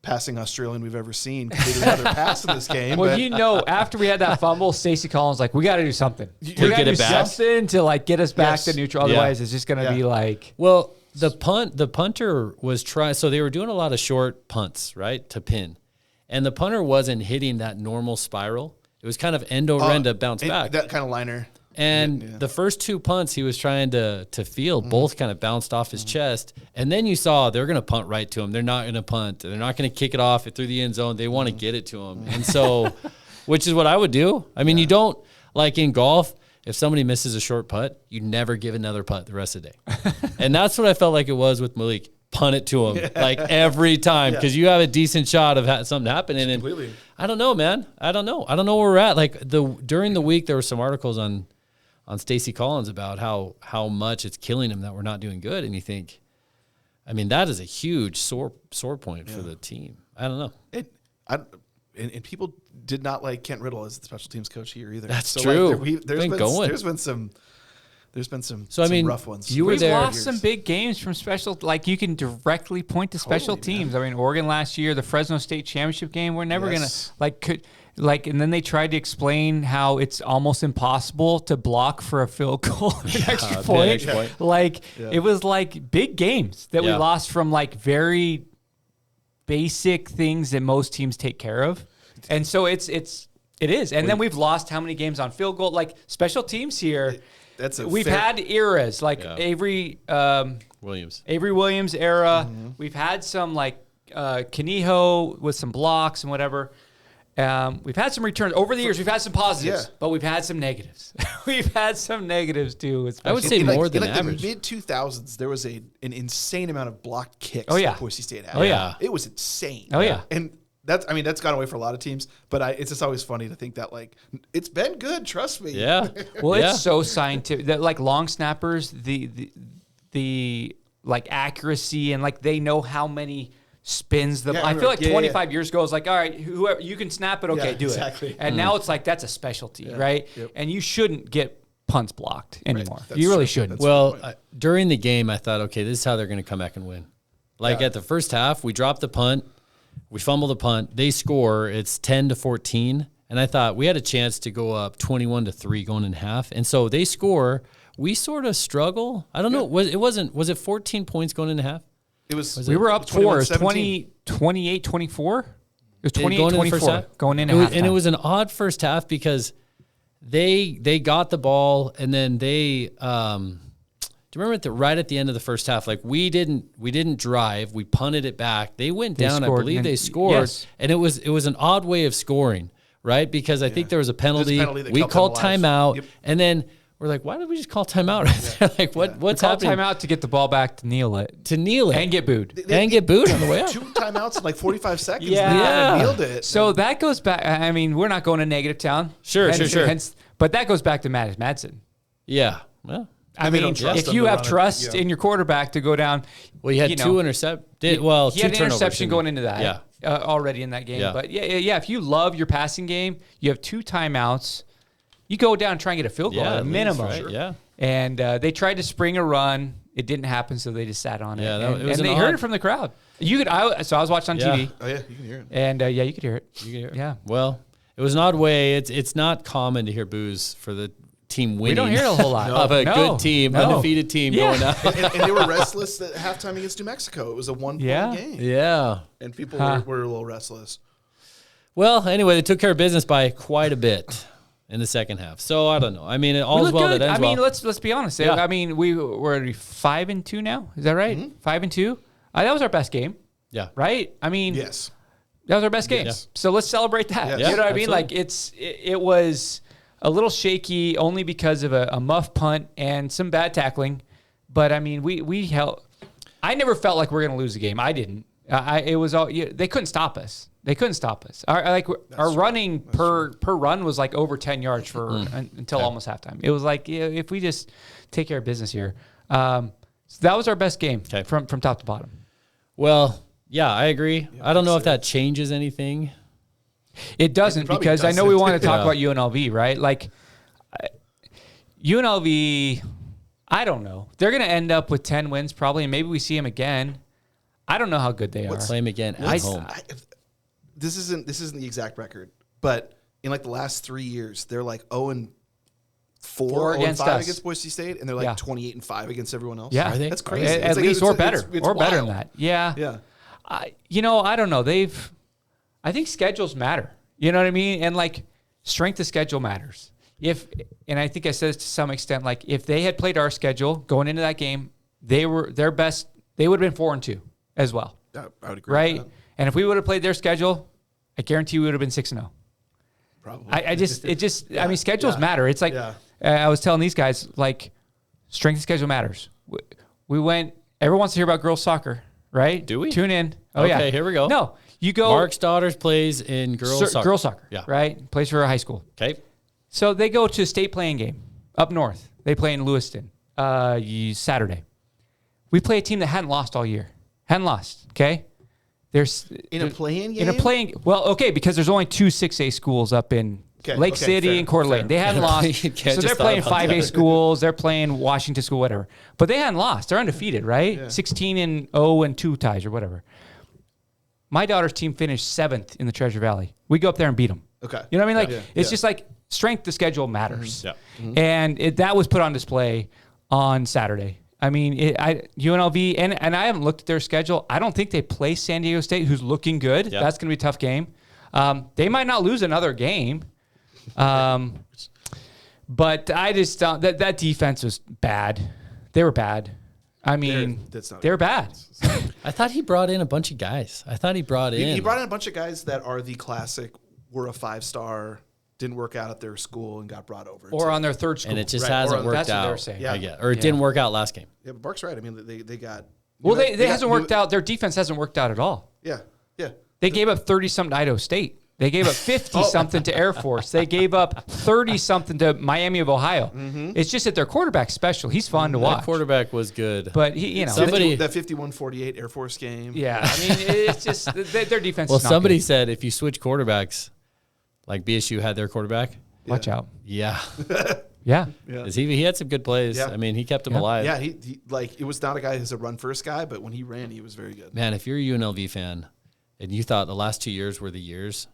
Speaker 4: passing Australian we've ever seen completed another pass in this game.
Speaker 3: Well, after we had that fumble, Stacey Collins like, we got to do something. We got to do something to like get us back to neutral. Otherwise, it's just going to be like.
Speaker 2: Well, the punter was trying. So they were doing a lot of short punts, right, to pin, and the punter wasn't hitting that normal spiral. It was kind of end-over-end bounce back.
Speaker 4: That kind of liner.
Speaker 2: And the first 2 punts he was trying to field, both kind of bounced off his chest. And then you saw they're going to punt right to him. They're not going to punt. They're not going to kick it off through the end zone. They want to get it to him. And so, which is what I would do. I mean, you don't, like in golf, if somebody misses a short putt, you never give another putt the rest of the day. And that's what I felt like it was with Malik. Punt it to him like every time because you have a decent shot of something happening. And
Speaker 4: completely. I
Speaker 2: don't know, man. I don't know where we're at. Like during the week, there were some articles on Stacey Collins about how much it's killing him that we're not doing good. And you think, I mean, that is a huge sore point for the team. I don't know.
Speaker 4: And people did not like Kent Riddle as the special teams coach here either.
Speaker 2: That's true.
Speaker 4: There's been some rough ones.
Speaker 3: We've lost some big games from special. Like you can directly point to special teams. Man. I mean, Oregon last year, the Fresno State championship game. We're never gonna and then they tried to explain how it's almost impossible to block for a field goal, an extra point. It was like big games that we lost from like very basic things that most teams take care of, and so it is. And then we've lost how many games on field goal? Like special teams here. We've had eras like Avery Williams era. Mm-hmm. We've had some like Kaniho with some blocks and whatever. We've had some returns over the years. We've had some positives, but we've had some negatives. We've had some negatives too.
Speaker 2: I would say more than average.
Speaker 4: In the mid-2000s, there was an insane amount of blocked kicks that Boise State had.
Speaker 2: Oh yeah,
Speaker 4: it was insane.
Speaker 3: Oh yeah,
Speaker 4: and that's gone away for a lot of teams, but it's just always funny to think that like it's been good. Trust me.
Speaker 2: Yeah.
Speaker 3: Well, it's so scientific that like long snappers, the like accuracy and like they know how many spins. I feel like 25 years ago, it's like, all right, whoever you can snap it, okay, do it. And now it's like that's a specialty, right? Yep. And you shouldn't get punts blocked anymore. Right. You really shouldn't.
Speaker 2: Well, during the game, I thought, okay, this is how they're going to come back and win. Like at the first half, we dropped the punt. We fumble the punt. They score. It's 10-14. And I thought we had a chance to go up 21-3 going in half. And so they score. We sort of struggle. I don't know. Was it 14 points going into half?
Speaker 3: We were up 4. It was 28-24. It was 28-24 going into half.
Speaker 2: And it was an odd first half because they got the ball and then they do you remember right at the end of the first half, like we didn't drive, we punted it back. They went down, I believe they scored, and it was an odd way of scoring, right? Because I think there was a penalty. We called timeout, and then we're like, why did we just call timeout right there? Like what's happening?
Speaker 3: Timeout to get the ball back to kneel it, and get booed,
Speaker 2: get booed on the way out.
Speaker 4: 2 timeouts in like 45 seconds. Yeah, nailed it.
Speaker 3: So that goes back. I mean, we're not going to negative town.
Speaker 2: Sure.
Speaker 3: But that goes back to Mattis Madsen.
Speaker 2: Yeah. Well.
Speaker 3: I mean, if you have trust in your quarterback to go down.
Speaker 2: Well, you had 2 interceptions.
Speaker 3: He had an interception going into that already in that game. Yeah. But, if you love your passing game, you have 2 timeouts, you go down and try and get a field goal at a minimum.
Speaker 2: Right? Yeah.
Speaker 3: And they tried to spring a run. It didn't happen, so they just sat on it.
Speaker 2: Yeah,
Speaker 3: and they heard it from the crowd. So I was watching on TV.
Speaker 4: Oh, yeah, you can hear it.
Speaker 3: And, you could hear it.
Speaker 2: You can hear it.
Speaker 3: Yeah.
Speaker 2: Well, it was an odd way. It's not common to hear boos for the team winning.
Speaker 3: We don't hear it a whole lot.
Speaker 2: Of a good team, undefeated team going out.
Speaker 4: and they were restless at halftime against New Mexico. It was a 1-point game.
Speaker 2: Yeah.
Speaker 4: And people were a little restless.
Speaker 2: Well, anyway, they took care of business by quite a bit in the second half. So I don't know. I mean, all's well that ends well.
Speaker 3: I mean, let's be honest. Yeah. I mean, we're 5-2 now. Is that right? Mm-hmm. 5-2. That was our best game.
Speaker 2: Yeah.
Speaker 3: Right? I mean,
Speaker 4: yes.
Speaker 3: That was our best game.
Speaker 2: Yes.
Speaker 3: So let's celebrate that.
Speaker 2: Yes.
Speaker 3: You know what I mean? Like it was a little shaky only because of a muff punt and some bad tackling. But I mean, we held. I never felt like we were going to lose the game. I didn't. It was all they couldn't stop us. They couldn't stop us. Our running per run was like over 10 yards until almost halftime. It was like if we just take care of business here. So that was our best game from top to bottom.
Speaker 2: Well, Yeah, I agree. I don't know if that changes anything.
Speaker 3: It doesn't, because I know we want to talk about UNLV, right? Like UNLV, I don't know. They're going to end up with 10 wins probably, and maybe we see them again. I don't know how good they are.
Speaker 2: Play them again at home.
Speaker 4: This isn't the exact record, but in like the last 3 years, they're like 0-4
Speaker 3: against
Speaker 4: 5
Speaker 3: us
Speaker 4: against Boise State, and they're like 28-5 against everyone else.
Speaker 3: Yeah,
Speaker 2: are they?
Speaker 4: That's crazy.
Speaker 3: At least, or better, or better than that. Yeah,
Speaker 4: yeah.
Speaker 3: I don't know. I think schedules matter. You know what I mean? And like strength of schedule matters. And I think I said this to some extent, like if they had played our schedule going into that game, they were their best. They would have been 4-2 as well.
Speaker 4: I would agree.
Speaker 3: Right?
Speaker 4: With that.
Speaker 3: And if we would have played their schedule, I guarantee we would have been 6-0.
Speaker 4: Probably.
Speaker 3: I mean, schedules matter. It's like I was telling these guys, like strength of schedule matters. We went. Everyone wants to hear about girls soccer, right?
Speaker 2: Do we?
Speaker 3: Tune in. Oh
Speaker 2: Okay,
Speaker 3: yeah.
Speaker 2: here we go.
Speaker 3: No, you go.
Speaker 2: Mark's daughters plays in girls soccer.
Speaker 3: Girls soccer.
Speaker 2: Yeah.
Speaker 3: Right. Plays for a high school.
Speaker 2: Okay.
Speaker 3: So they go to a state playing game up north. They play in Lewiston Saturday. We play a team that hadn't lost all year. Hadn't lost. Okay.
Speaker 4: In a playing game?
Speaker 3: In a playing. Well, okay, because there's only 2 6A schools up in Lake City
Speaker 4: fair,
Speaker 3: and Coeur d'Alene. They hadn't lost. So they're playing 5A schools. They're playing Washington school, whatever. But they hadn't lost. They're undefeated, right? 16-0 and 2 ties or whatever. My daughter's team finished 7th in the Treasure Valley. We go up there and beat them.
Speaker 4: Okay.
Speaker 3: You know what I mean? Like it's just like strength of schedule matters.
Speaker 2: Yeah.
Speaker 3: And that was put on display on Saturday. I mean, UNLV, and I haven't looked at their schedule. I don't think they play San Diego State, who's looking good. Yep. That's going to be a tough game. They might not lose another game. But I just thought that defense was bad. They were bad. I mean, they're bad.
Speaker 2: I thought he brought in a bunch of guys.
Speaker 4: He brought in a bunch of guys that are the classic, were a 5-star, didn't work out at their school and got brought over.
Speaker 3: Or on their third school.
Speaker 2: And it just hasn't worked out.
Speaker 3: That's what they're saying.
Speaker 2: Yeah. Or it didn't work out last game.
Speaker 4: Yeah, but Mark's right. I mean, they got...
Speaker 3: Well, they hasn't worked out. Their defense hasn't worked out at all.
Speaker 4: Yeah, yeah.
Speaker 3: They gave up 30-something to Idaho State. They gave up 50-something to Air Force. They gave up 30-something to Miami of Ohio. Mm-hmm. It's just that their quarterback's special. He's fun to watch.
Speaker 2: That quarterback was good.
Speaker 3: But, that
Speaker 4: 51-48 Air Force game.
Speaker 3: Yeah, I mean, it's just their defense
Speaker 2: well,
Speaker 3: is not
Speaker 2: somebody
Speaker 3: good.
Speaker 2: said if you switch quarterbacks, like BSU had their quarterback.
Speaker 3: Watch out.
Speaker 2: Yeah.
Speaker 3: Yeah.
Speaker 2: He had some good plays.
Speaker 4: Yeah.
Speaker 2: I mean, he kept them alive.
Speaker 4: Yeah, he like, it was not a guy who's a run-first guy, but when he ran, he was very good.
Speaker 2: Man, if you're a UNLV fan and you thought the last 2 years were the years,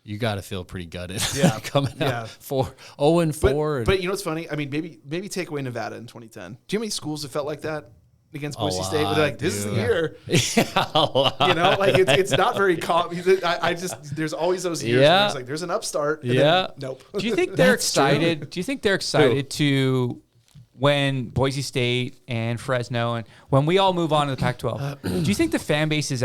Speaker 2: you got to feel pretty gutted.
Speaker 4: Yeah,
Speaker 2: coming out 0-4.
Speaker 4: But you know what's funny? I mean, maybe take away Nevada in 2010. Do you know how many schools that felt like that against Boise State? They're like, this is the year.
Speaker 2: Yeah, a lot.
Speaker 4: You know, like it's not very calm. I just there's always those years where it's like there's an upstart. And then, nope.
Speaker 3: Do you think they're excited? Do you think they're excited to when Boise State and Fresno and when we all move on to the Pac-12? Do you think the fan base is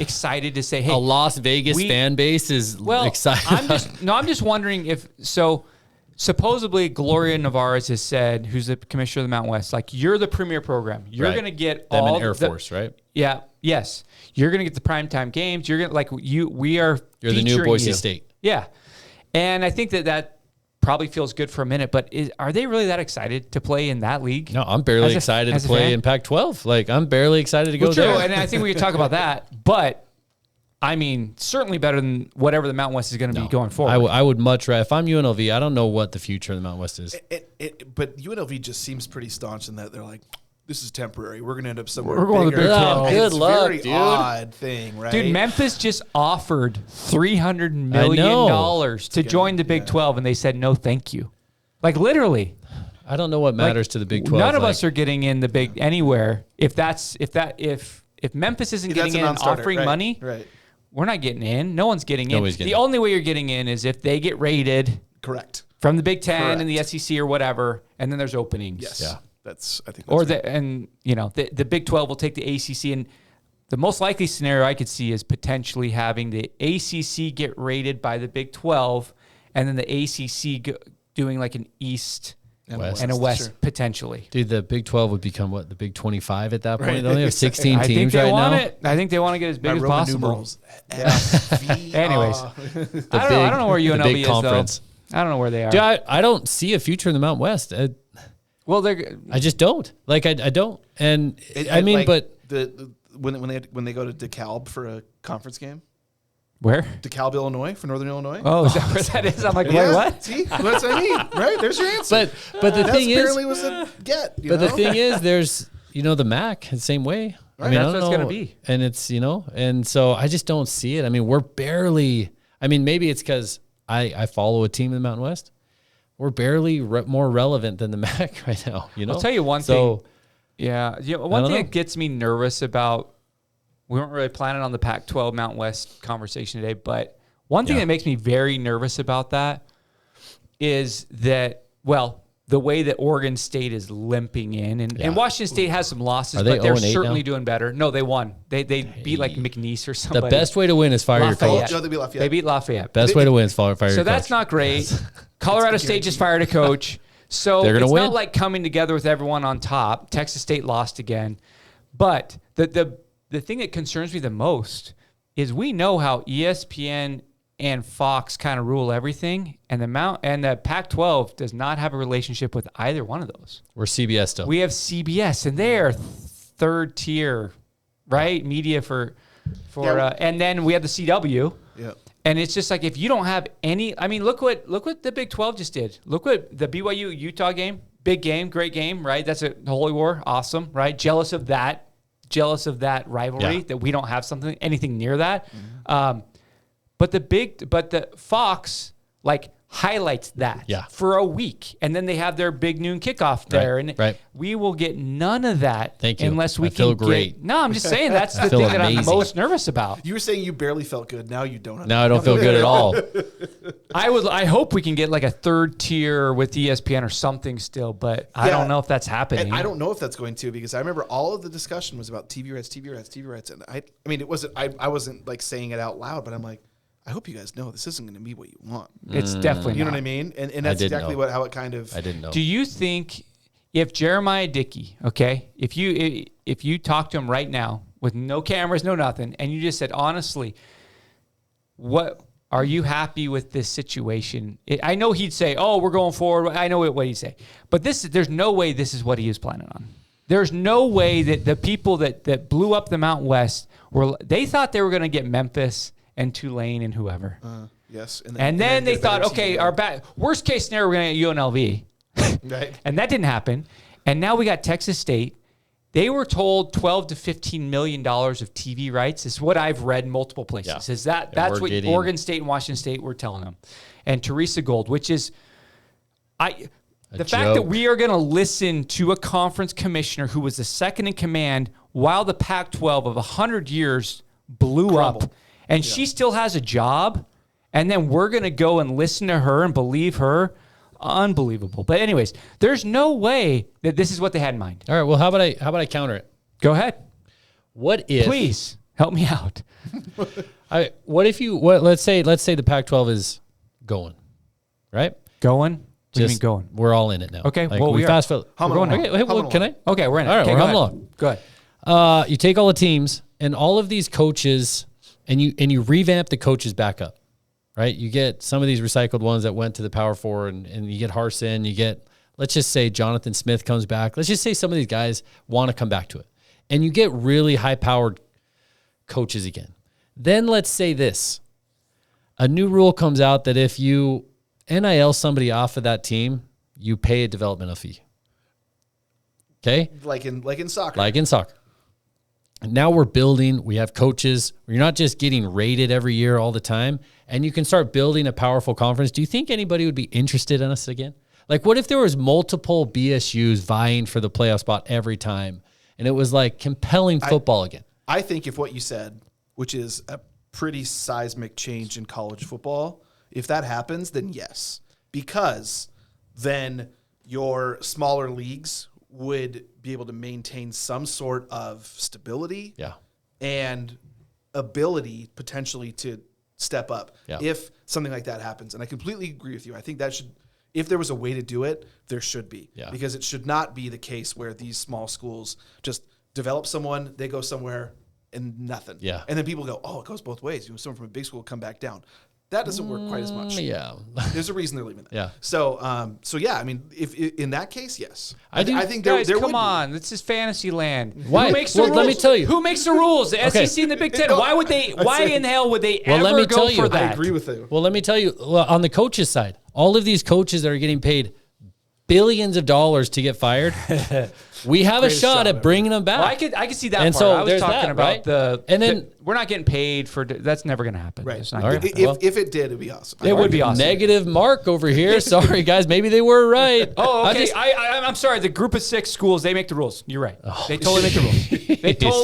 Speaker 3: excited to say, hey,
Speaker 2: a Las Vegas fan base is excited?
Speaker 3: I'm just wondering if so. Supposedly, Gloria Navarez has said, who's the commissioner of the Mountain West, like, you're the premier program. You're going to get
Speaker 2: them
Speaker 3: all
Speaker 2: in Air Force, right?
Speaker 3: Yeah. Yes. You're going to get the primetime games. You're going to, like, we are.
Speaker 2: You're the new Boise State.
Speaker 3: Yeah. And I think that probably feels good for a minute, but are they really that excited to play in that league?
Speaker 2: No, I'm barely excited to play in Pac-12. Like, I'm barely excited to go there.
Speaker 3: And I think we could talk about that, but I mean, certainly better than whatever the Mountain West is going to be going forward.
Speaker 2: I would much rather, if I'm UNLV, I don't know what the future of the Mountain West is.
Speaker 4: But UNLV just seems pretty staunch in that they're like, this is temporary. We're going to end up somewhere
Speaker 3: We're going to the Big 12.
Speaker 2: Good luck,
Speaker 4: dude. Odd thing, right?
Speaker 3: Dude, Memphis just offered $300 million to join the Big 12, and they said, no, thank you. Like, literally.
Speaker 2: I don't know what matters to the Big 12.
Speaker 3: None of us are getting in the Big anywhere. If Memphis isn't getting in and offering money, we're not getting in. No one's getting in. The only way you're getting in is if they get rated from the Big 10 and the SEC or whatever, and then there's openings.
Speaker 4: Yes. Yeah. I think
Speaker 3: that's the Big 12 will take the ACC, and the most likely scenario I could see is potentially having the ACC get rated by the Big 12, and then the ACC doing like an East and a West potentially.
Speaker 2: Dude, the Big 12 would become what, the Big 25 at that point? They only have 16 teams right now.
Speaker 3: I think they want to get as big as possible. Anyways, I don't know where UNLV is
Speaker 2: conference.
Speaker 3: Though. I don't know where they are.
Speaker 2: Dude, I don't see a future in the Mountain West. I just don't. Like, I don't. And but
Speaker 4: when they go to DeKalb for a conference game?
Speaker 3: Where?
Speaker 4: DeKalb, Illinois, for Northern Illinois.
Speaker 3: Oh, is that where that is? I'm like, wait,
Speaker 4: Yeah,
Speaker 3: what?
Speaker 4: See, that's what I mean, right? There's your answer.
Speaker 2: But the
Speaker 4: That
Speaker 2: thing is,
Speaker 4: apparently was a get.
Speaker 2: but the thing is, there's the MAC the same way. I mean,
Speaker 3: That's
Speaker 2: I don't
Speaker 3: what it's
Speaker 2: know,
Speaker 3: gonna be.
Speaker 2: and it's and so I just don't see it. I mean, we're barely. I mean, maybe it's because I follow a team in the Mountain West. We're barely more relevant than the MAC right now.
Speaker 3: I'll tell you one thing. Yeah, one thing that gets me nervous about. We weren't really planning on the Pac-12 Mountain West conversation today, but one thing that makes me very nervous about that is that, the way that Oregon State is limping in, and Washington State has some losses, but they're certainly doing better. No, they won. They beat like McNeese or somebody.
Speaker 2: The best way to win is fire your coach.
Speaker 4: No, they beat Lafayette.
Speaker 3: They beat Lafayette.
Speaker 2: Best way to win is fire your coach.
Speaker 3: So that's not great. Colorado State just fired a coach. So
Speaker 2: They're gonna
Speaker 3: it's
Speaker 2: win.
Speaker 3: not like coming together with everyone on top. Texas State lost again. But the thing that concerns me the most is we know how ESPN and Fox kind of rule everything, and the Pac-12 does not have a relationship with either one of those.
Speaker 2: We're CBS still.
Speaker 3: We have CBS, and they're third tier, right? Media for and then we have the CW.
Speaker 4: Yeah.
Speaker 3: And it's just like, if you don't have any, I mean, look what the Big 12 just did. Look what the BYU Utah game, big game, great game, right? That's a holy war, awesome, right? Jealous of that rivalry that we don't have anything near that. Mm-hmm. But the Fox highlights that for a week, and then they have their big noon kickoff there, and we will get none of that unless we
Speaker 2: feel great.
Speaker 3: No, I'm just saying that's the thing that I'm most nervous about.
Speaker 4: You were saying you barely felt good. Now you don't.
Speaker 2: Now I don't feel good at all.
Speaker 3: I hope we can get like a third tier with ESPN or something still, but I don't know if that's happening.
Speaker 4: And I don't know if that's going to, because I remember all of the discussion was about TV rights, and I mean, it wasn't. I wasn't like saying it out loud, but I'm like, I hope you guys know this isn't going to be what you want.
Speaker 3: It's definitely
Speaker 4: you know what I mean? And that's exactly how it kind of...
Speaker 2: I didn't know.
Speaker 3: Do you think if Jeremiah Dickey, okay, if you talk to him right now with no cameras, no nothing, and you just said, honestly, what are you happy with this situation? I know he'd say, oh, we're going forward. I know what he'd say. But there's no way this is what he is planning on. There's no way that the people that blew up the Mountain West, they thought they were going to get Memphis and Tulane and whoever.
Speaker 4: Yes.
Speaker 3: And then they thought, okay, worst case scenario, we're going to get UNLV.
Speaker 4: Right.
Speaker 3: And that didn't happen. And now we got Texas State. They were told $12 to $15 million of TV rights. Is what I've read multiple places. Is that's what Oregon State and Washington State were telling them. And Teresa Gold, which is the fact that we are going to listen to a conference commissioner who was the second in command while the Pac-12 of 100 years blew up. And she still has a job, and then we're going to go and listen to her and believe her. Unbelievable. But anyways, there's no way that this is what they had in mind.
Speaker 2: All right, well, how about I counter it?
Speaker 3: Go ahead.
Speaker 2: What if...
Speaker 3: Please, help me out.
Speaker 2: Let's say the Pac-12 is going, right?
Speaker 3: Going? What do you mean going?
Speaker 2: We're all in it now.
Speaker 3: Okay,
Speaker 2: we fast forward.
Speaker 3: We're going.
Speaker 2: Okay, can I?
Speaker 3: Okay, we're in it.
Speaker 2: All right,
Speaker 3: okay,
Speaker 2: we're
Speaker 3: go
Speaker 2: humming
Speaker 3: ahead.
Speaker 2: along.
Speaker 3: Go ahead.
Speaker 2: You take all the teams and all of these coaches... And you revamp the coaches back up, right? You get some of these recycled ones that went to the Power Four, and you get Harsin. You get, let's just say Jonathan Smith comes back. Let's just say some of these guys want to come back to it. And you get really high-powered coaches again. Then let's say this. A new rule comes out that if you NIL somebody off of that team, you pay a developmental fee. Okay?
Speaker 4: Like in soccer.
Speaker 2: Like in soccer. Now we're building, we have coaches. You're not just getting rated every year all the time, and you can start building a powerful conference. Do you think anybody would be interested in us again? Like, what if there was multiple BSUs vying for the playoff spot every time, and it was like compelling football again?
Speaker 4: I think if what you said, which is a pretty seismic change in college football, if that happens, then yes. Because then your smaller leagues would be able to maintain some sort of stability and ability potentially to step up if something like that happens. And I completely agree with you. I think that should, if there was a way to do it, there should be. Because it should not be the case where these small schools just develop someone, they go somewhere and nothing. And then people go, oh, it goes both ways. Someone from a big school will come back down. That doesn't work quite as much.
Speaker 2: Yeah.
Speaker 4: There's a reason they're leaving that.
Speaker 2: Yeah.
Speaker 4: So yeah, I mean, if in that case, yes.
Speaker 2: I
Speaker 3: think
Speaker 4: there
Speaker 3: come on, this is fantasy land.
Speaker 2: Why?
Speaker 3: Who makes the
Speaker 2: Well,
Speaker 3: rules?
Speaker 2: let me tell you.
Speaker 3: Who makes the rules? The
Speaker 2: Okay.
Speaker 3: SEC and the Big Ten. Why would they? Why in the hell would they ever go for that?
Speaker 4: I agree with you.
Speaker 2: Well, let me tell you, on the coaches' side, all of these coaches that are getting paid billions of dollars to get fired, we have a shot at bringing them back.
Speaker 3: Well, I could see that
Speaker 2: And
Speaker 3: part.
Speaker 2: so
Speaker 3: I was
Speaker 2: there's
Speaker 3: talking
Speaker 2: that,
Speaker 3: about
Speaker 2: right? And then
Speaker 3: we're not getting paid for. That's never going to happen.
Speaker 4: Right.
Speaker 3: It's not
Speaker 2: All
Speaker 3: gonna
Speaker 2: right.
Speaker 3: happen.
Speaker 4: If it did, it'd be awesome.
Speaker 3: It would be awesome.
Speaker 2: Negative mark over here. Sorry, guys. Maybe they were right.
Speaker 3: Oh, okay.
Speaker 2: I
Speaker 3: I'm sorry. The group of 6 schools, they make the rules. You're right. They totally make the rules.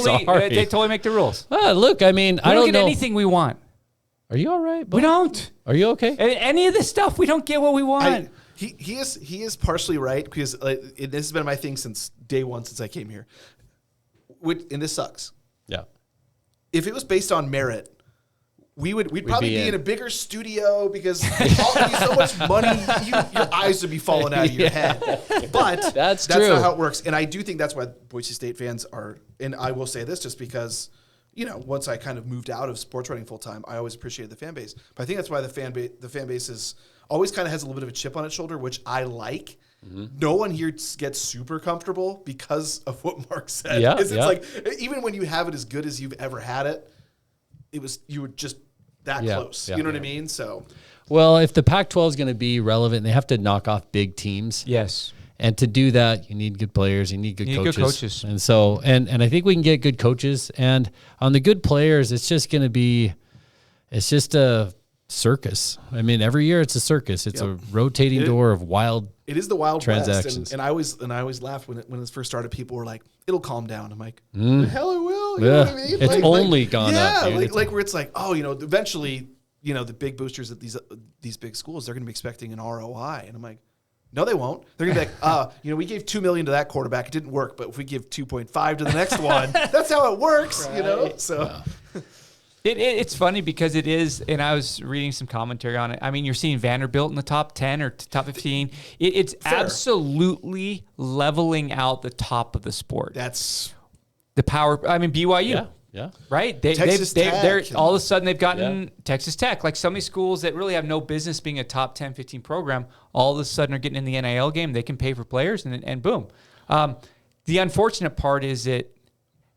Speaker 3: They totally make the rules.
Speaker 2: look, I mean, I
Speaker 3: We
Speaker 2: don't
Speaker 3: get
Speaker 2: know.
Speaker 3: anything we want.
Speaker 2: Are you all right?
Speaker 3: We don't.
Speaker 2: Are you okay?
Speaker 3: Any of this stuff, we don't get what we want.
Speaker 4: He is partially right because this has been my thing since day one since I came here. And this sucks.
Speaker 2: Yeah.
Speaker 4: If it was based on merit, we'd probably be in a bigger studio because so much money, your eyes would be falling out of your head. But
Speaker 2: that's
Speaker 4: not
Speaker 2: true.
Speaker 4: how it works. And I do think that's why Boise State fans are. And I will say this just because, once I kind of moved out of sports writing full time, I always appreciated the fan base. But I think that's why the fan base is always kind of has a little bit of a chip on its shoulder, which I like. Mm-hmm. No one here gets super comfortable because of what Mark said.
Speaker 2: Yeah,
Speaker 4: It's like even when you have it as good as you've ever had it, you were just that close.
Speaker 2: Yeah,
Speaker 4: you know what I mean? So,
Speaker 2: well, if the Pac-12 is going to be relevant, they have to knock off big teams.
Speaker 3: Yes.
Speaker 2: And to do that, you need good players. You need good coaches.
Speaker 3: Good coaches.
Speaker 2: And so, and I think we can get good coaches. And on the good players, it's just a circus. I mean, every year it's a circus. It's a rotating door of wild.
Speaker 4: It is the wild
Speaker 2: transactions.
Speaker 4: West, and I always laughed when it first started. People were like, "It'll calm down." I'm like, "The hell it will." You know what I mean?
Speaker 2: It's only gone up.
Speaker 4: Yeah,
Speaker 2: Dude.
Speaker 4: like where it's like, oh, eventually, the big boosters at these big schools, they're going to be expecting an ROI, and I'm like, no, they won't. They're going to be like, we gave $2 million to that quarterback, it didn't work, but if we give 2.5 to the next one, that's how it works,
Speaker 3: Right.
Speaker 4: So.
Speaker 2: Yeah.
Speaker 3: It's funny because it is, and I was reading some commentary on it. I mean, you're seeing Vanderbilt in the top 10 or top 15. It's absolutely leveling out the top of the sport.
Speaker 4: That's
Speaker 3: the power. I mean, BYU.
Speaker 2: Yeah.
Speaker 3: Right? They're all of a sudden they've gotten Texas Tech. Like some of these schools that really have no business being a top 10, 15 program, all of a sudden are getting in the NIL game. They can pay for players and boom. The unfortunate part is that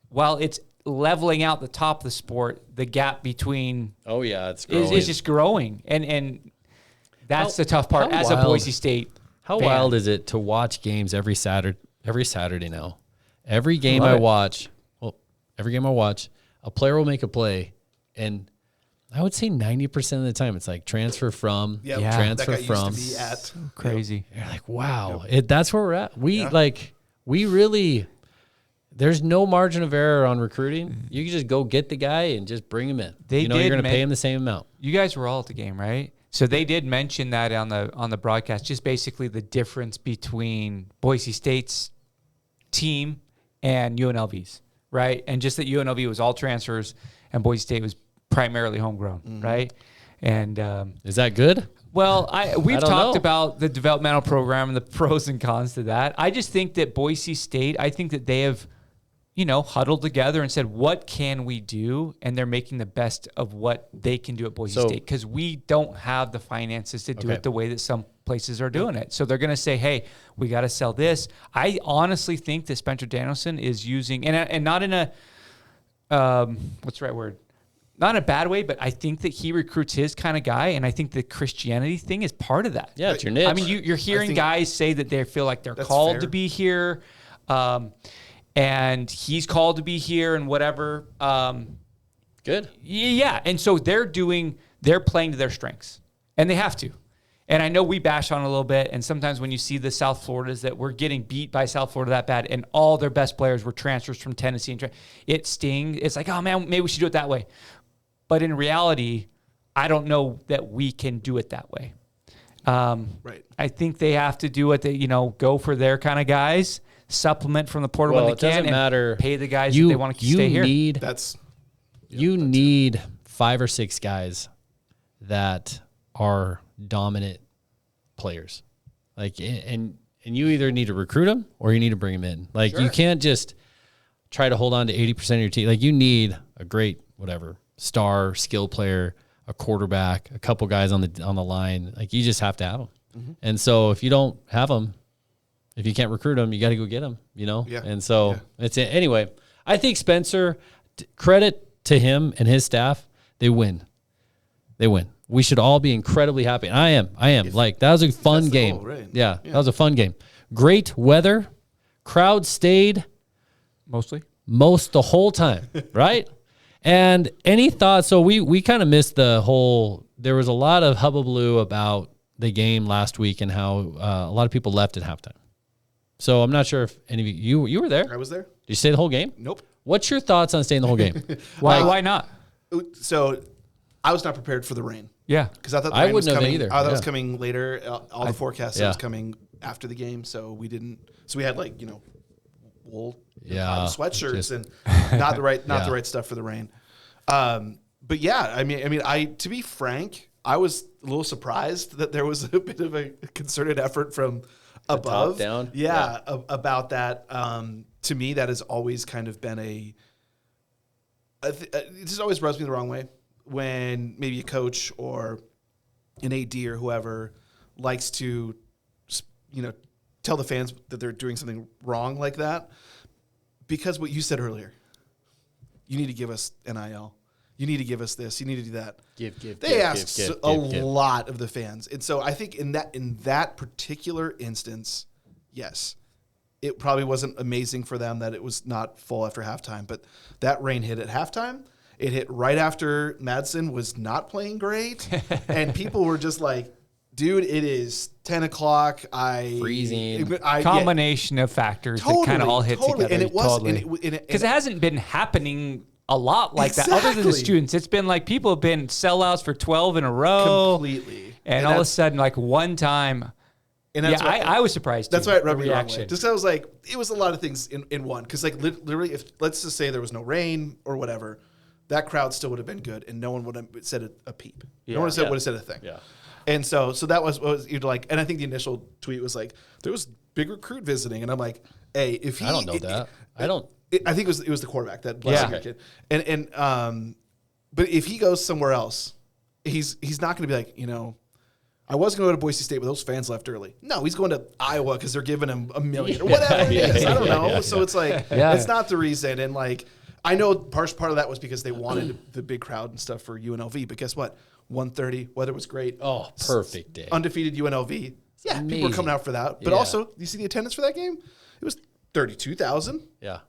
Speaker 3: while it's leveling out the top of the sport, the gap between
Speaker 2: it's growing.
Speaker 3: is just growing, and that's the tough part as a Boise State.
Speaker 2: How
Speaker 3: fan.
Speaker 2: wild is it to watch games every Saturday now? Every game I watch, a player will make a play, and I would say 90% of the time it's like transfer from, transfer from.
Speaker 4: Used to be at.
Speaker 3: Crazy.
Speaker 2: You're like, wow, that's where we're at. We really. There's no margin of error on recruiting. You can just go get the guy and just bring him in. You're going to pay him the same amount.
Speaker 3: You guys were all at the game, right? So they did mention that on the broadcast, just basically the difference between Boise State's team and UNLV's, right? And just that UNLV was all transfers and Boise State was primarily homegrown, right? And
Speaker 2: is that good?
Speaker 3: Well, we've talked
Speaker 2: know.
Speaker 3: about the developmental program and the pros and cons to that. I just think that Boise State, I think that they have huddled together and said, what can we do? And they're making the best of what they can do at Boise State because we don't have the finances to do it the way that some places are doing it. So they're going to say, hey, we got to sell this. I honestly think that Spencer Danielson is using, and not in a, what's the right word? Not in a bad way, but I think that he recruits his kind of guy, and I think the Christianity thing is part of that.
Speaker 2: Yeah, it's your niche.
Speaker 3: I mean, you're hearing guys say that they feel like they're called to be here. And he's called to be here and whatever.
Speaker 2: Good.
Speaker 3: Yeah. And so they're playing to their strengths. And they have to. And I know we bash on it a little bit. And sometimes when you see the South Floridas that we're getting beat by South Florida that bad and all their best players were transfers from Tennessee. It stings. It's like, oh, man, maybe we should do it that way. But in reality, I don't know that we can do it that way.
Speaker 4: Right.
Speaker 3: I think they have to do it, go for their kind of guys. Supplement from the portal when they can, and pay the guys that they want to stay here.
Speaker 2: You need 5 or 6 guys that are dominant players, and you either need to recruit them or you need to bring them in. You can't just try to hold on to 80% of your team. You need a great star skill player. a quarterback, a couple guys on the line. Like, you just have to have them. And so if you don't have them, if you can't recruit them, you got to go get them, you know?
Speaker 4: Yeah.
Speaker 2: And so it's it. Anyway, I think Spencer, credit to him and his staff, they win. They win. We should all be incredibly happy. And I am. Like, that was a fun game.
Speaker 4: Goal, right.
Speaker 2: Yeah, that was a fun game. Great weather. Crowd stayed most the whole time, right? And any thoughts? So we kind of missed the whole. There was a lot of hubbubaloo about the game last week and how a lot of people left at halftime. So I'm not sure if any of you were there.
Speaker 4: I was there.
Speaker 2: Did you stay the whole game?
Speaker 4: Nope.
Speaker 2: What's your thoughts on staying the whole game?
Speaker 3: Why not?
Speaker 4: So I was not prepared for the rain.
Speaker 3: Yeah,
Speaker 4: because I thought the rain was
Speaker 2: wouldn't have
Speaker 4: coming.
Speaker 2: either.
Speaker 4: I thought it was coming later. All the forecasts it was
Speaker 2: yeah.
Speaker 4: coming after the game, so we didn't. So we had like wool,
Speaker 2: Yeah,
Speaker 4: sweatshirts and not the right stuff for the rain. But yeah, I mean, to be frank, I was a little surprised that there was a bit of a concerted effort from above,
Speaker 2: top down.
Speaker 4: Yeah, about that. To me, that has always kind of been it just always rubs me the wrong way when maybe a coach or an AD or whoever likes to, tell the fans that they're doing something wrong like that. Because what you said earlier, you need to give us NIL. You need to give us this. You need to do that. They ask a lot of the fans. And so I think in that particular instance, yes, it probably wasn't amazing for them that it was not full after halftime. But that rain hit at halftime. It hit right after Madsen was not playing great. And people were just like, dude, it is 10 o'clock.
Speaker 2: Freezing.
Speaker 3: Combination of factors that kind of all hit together.
Speaker 4: And it was
Speaker 3: because it hasn't been happening a lot like that. Other than the students, it's been like people have been sellouts for 12 in a row.
Speaker 4: Completely.
Speaker 3: And all of a sudden, like one time. And that's I was surprised too.
Speaker 4: That's why it rubbed me the wrong way. Just I was like, it was a lot of things in one. Because like literally, if let's just say there was no rain or whatever, that crowd still would have been good, and no one would have said a peep. Yeah. No one would have said a thing. Yeah. And so that was what was like. And I think the initial tweet was like, there was big recruit visiting, and I'm like, hey, if he,
Speaker 2: I don't know that.
Speaker 4: I think it was the quarterback that blessed kid. And but if he goes somewhere else, he's not going to be like, I was going to go to Boise State, but those fans left early. No, he's going to Iowa because they're giving him $1 million or whatever it is. I don't know. So it's like it's not the reason. And like I know part of that was because they wanted the big crowd and stuff for UNLV. But guess what? 1:30, weather was great.
Speaker 2: Oh, perfect day.
Speaker 4: Undefeated UNLV. Yeah, people were coming out for that. But also, you see the attendance for that game? It was 32,000.
Speaker 2: Yeah.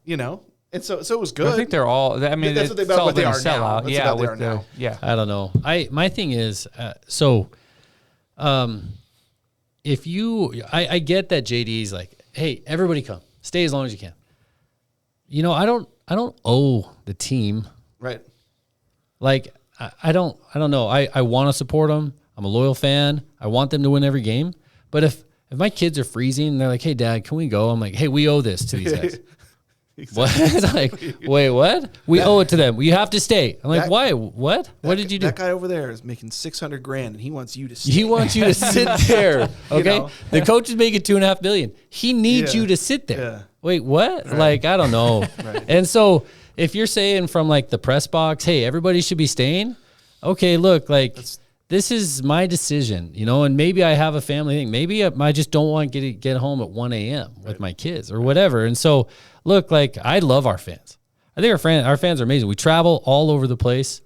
Speaker 4: And so it was good.
Speaker 3: I think they're all. I mean,
Speaker 4: that's what they are now. That's what they are now.
Speaker 3: Yeah.
Speaker 2: I don't know. My thing is if you, I get that JD's like, hey, everybody come, stay as long as you can. I don't owe the team.
Speaker 4: Right.
Speaker 2: Like, I don't know. I want to support them. I'm a loyal fan. I want them to win every game. But if my kids are freezing and they're like, hey, Dad, can we go? I'm like, hey, we owe this to these guys. Exactly. What? Like, wait, what? We owe it to them. You have to stay. I'm like, why? What? What did you do?
Speaker 4: That guy over there is making $600,000 and he wants you to stay.
Speaker 2: He wants you to sit there. Okay. The coach is making $2.5 million. He needs you to sit there.
Speaker 4: Yeah.
Speaker 2: Wait, what? Right. Like, I don't know. Right. And so if you're saying from like the press box, hey, everybody should be staying. Okay, look, like this is my decision, and maybe I have a family thing. Maybe I just don't want to get home at 1 a.m. with my kids or whatever. And so, look, like I love our fans. I think our fans are amazing. We travel all over the place.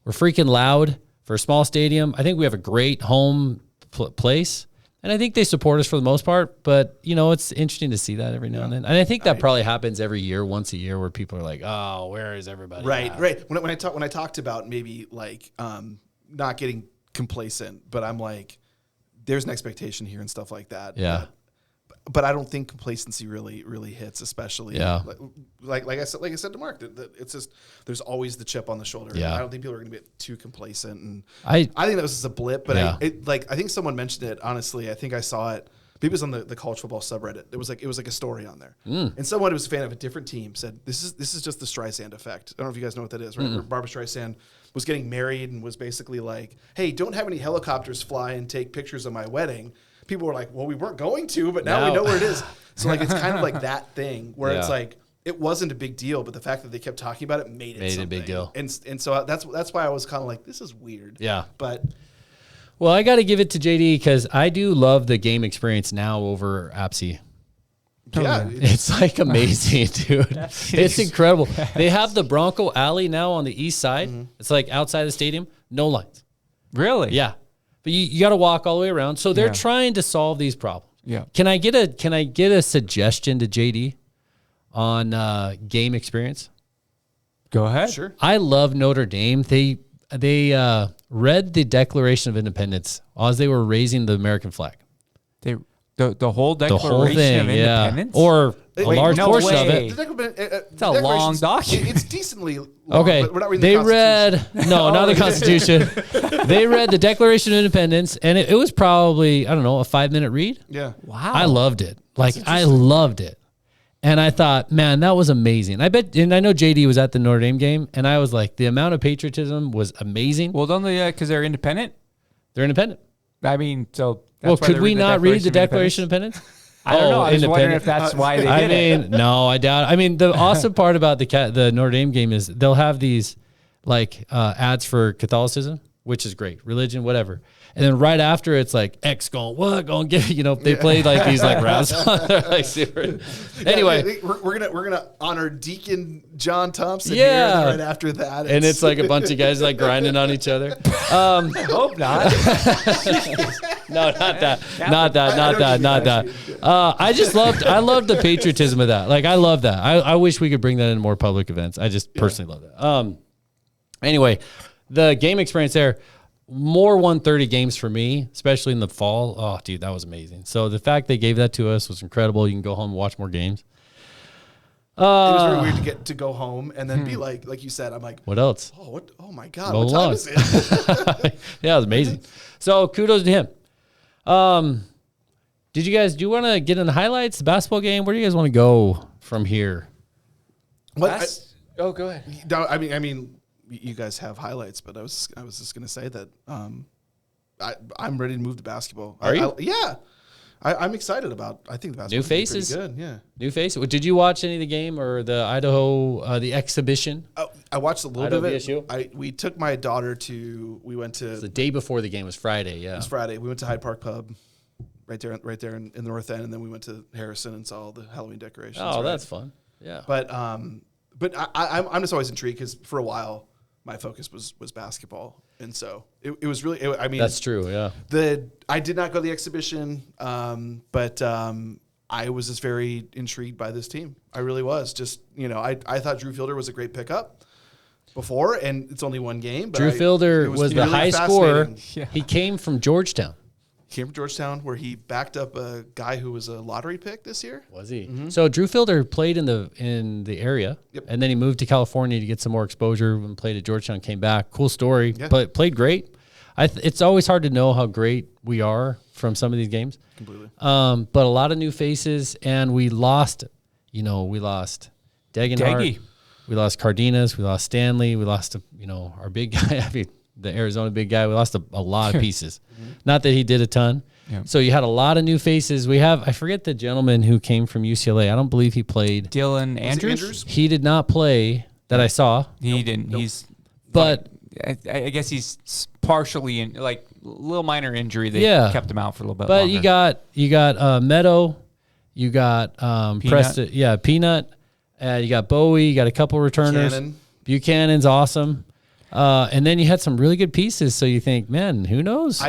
Speaker 2: We're freaking loud for a small stadium. I think we have a great home place. And I think they support us for the most part. But, it's interesting to see that every now and then. And I think that probably happens every year, once a year, where people are like, oh, where is everybody?
Speaker 4: Right,
Speaker 2: at?
Speaker 4: right. When I talked about maybe like not getting complacent, but I'm like, there's an expectation here and stuff like that.
Speaker 2: Yeah.
Speaker 4: But I don't think complacency really hits, especially like I said to Mark, that it's just there's always the chip on the shoulder.
Speaker 2: Yeah.
Speaker 4: I don't think people are going to be too complacent, and
Speaker 2: I
Speaker 4: think that was just a blip. But I think someone mentioned it. Honestly, I think I saw it. Maybe it was on the college football subreddit. It was like a story on there, and someone who was a fan of a different team said this is just the Streisand effect. I don't know if you guys know what that is, right? Where Barbara Streisand was getting married and was basically like, hey, don't have any helicopters fly and take pictures of my wedding. People were like, well, we weren't going to, but now we know where it is. So like, it's kind of like that thing where it's like, it wasn't a big deal, but the fact that they kept talking about it made it
Speaker 2: a big deal.
Speaker 4: And so that's why I was kind of like, this is weird.
Speaker 2: Yeah.
Speaker 4: But
Speaker 2: well, I got to give it to JD because I do love the game experience now over APSI.
Speaker 4: Yeah,
Speaker 2: it's like amazing, dude. It's incredible. They have the Bronco alley now on the east side. It's like outside the stadium, no lines.
Speaker 3: Really?
Speaker 2: Yeah, but you got to walk all the way around. So they're trying to solve these problems.
Speaker 3: Yeah.
Speaker 2: Can I get a suggestion to JD on game experience?
Speaker 3: Go ahead.
Speaker 4: Sure.
Speaker 2: I love Notre Dame. They read the Declaration of Independence as they were raising the American flag.
Speaker 3: The whole Declaration
Speaker 2: whole thing,
Speaker 3: of Independence?
Speaker 2: Or a large portion of it.
Speaker 3: It's a long document.
Speaker 4: It's decently long,
Speaker 2: Okay,
Speaker 4: but we're not reading
Speaker 2: they
Speaker 4: the Constitution.
Speaker 2: read not the Constitution. They read the Declaration of Independence, and it was probably, I don't know, a 5-minute read.
Speaker 4: Yeah.
Speaker 3: Wow.
Speaker 2: I loved it. I loved it, and I thought, man, that was amazing. I bet, and I know JD was at the Notre Dame game, and I was like, the amount of patriotism was amazing.
Speaker 3: Well, don't they? Because they're independent.
Speaker 2: They're independent.
Speaker 3: I mean, so.
Speaker 2: Well, could we not read the Declaration of Independence?
Speaker 3: I don't know. I was wondering if that's why they did it.
Speaker 2: No, I doubt it. I mean, the awesome part about the Notre Dame game is they'll have these like ads for Catholicism, which is great, religion, whatever. And then right after, it's like X going, what? Going get, they play like these like raps. Like super. Anyway,
Speaker 4: we're gonna honor Deacon John Thompson.
Speaker 2: Yeah.
Speaker 4: Here, right after that,
Speaker 2: and it's like a bunch of guys like grinding on each other.
Speaker 3: I hope not.
Speaker 2: No, not that. Not that. I loved the patriotism of that. Like, I love that. I wish we could bring that in more public events. I just personally love that. Anyway, the game experience there, more 130 games for me, especially in the fall. Oh, dude, that was amazing. So the fact they gave that to us was incredible. You can go home and watch more games.
Speaker 4: It was very weird to get to go home and then be like you said, I'm like,
Speaker 2: what else?
Speaker 4: Oh my God, what time is it?
Speaker 2: Yeah, it was amazing. So kudos to him. Do you want to get in the highlights, the basketball game? Where do you guys want to go from here?
Speaker 3: Go ahead.
Speaker 4: No, I mean, you guys have highlights, but I was just gonna say that I'm ready to move to basketball.
Speaker 2: Are you?
Speaker 4: Yeah. I'm excited about. I think the basketball
Speaker 2: new faces.
Speaker 4: pretty good. Yeah,
Speaker 2: new faces. Did you watch any of the game or the Idaho the exhibition?
Speaker 4: I watched a little
Speaker 2: Idaho
Speaker 4: bit of
Speaker 2: BSU?
Speaker 4: it. We took my daughter to. We went to
Speaker 2: the day before the game was Friday. Yeah,
Speaker 4: it was Friday. We went to Hyde Park Pub, right there in the North End, and then we went to Harrison and saw all the Halloween decorations.
Speaker 2: Oh,
Speaker 4: right?
Speaker 2: that's fun. Yeah,
Speaker 4: but I'm just always intrigued because for a while my focus was basketball, and so it was really. I mean,
Speaker 2: that's true. Yeah,
Speaker 4: I did not go to the exhibition, but I was just very intrigued by this team. I really was. Just I thought Drew Fielder was a great pickup before, and it's only one game. But
Speaker 2: Drew Fielder was the
Speaker 4: really
Speaker 2: high scorer.
Speaker 3: Yeah.
Speaker 2: He came from Georgetown.
Speaker 4: Came from Georgetown, where he backed up a guy who was a lottery pick this year.
Speaker 2: Was he? Mm-hmm. So Drew Fielder played in the area, and then he moved to California to get some more exposure and played at Georgetown, came back. Cool story, but played great. It's always hard to know how great we are from some of these games.
Speaker 4: Completely.
Speaker 2: But a lot of new faces, and we lost, we lost Degenhardt. We lost Cardenas. We lost Stanley. We lost, our big guy. I mean, the Arizona big guy. We lost a lot of pieces. Not that he did a ton. Yeah. So you had a lot of new faces. I forget the gentleman who came from UCLA. I don't believe he played.
Speaker 3: Dylan Andrews?
Speaker 2: He did not play that I saw.
Speaker 3: He didn't. Nope.
Speaker 2: But
Speaker 3: I guess he's partially in, like, little minor injury. They kept him out for a little bit longer.
Speaker 2: you got Meadow. You got Preston. Yeah, Peanut. You got Bowie. You got a couple returners. Buchanan's awesome. And then you had some really good pieces, so you think, man, who knows?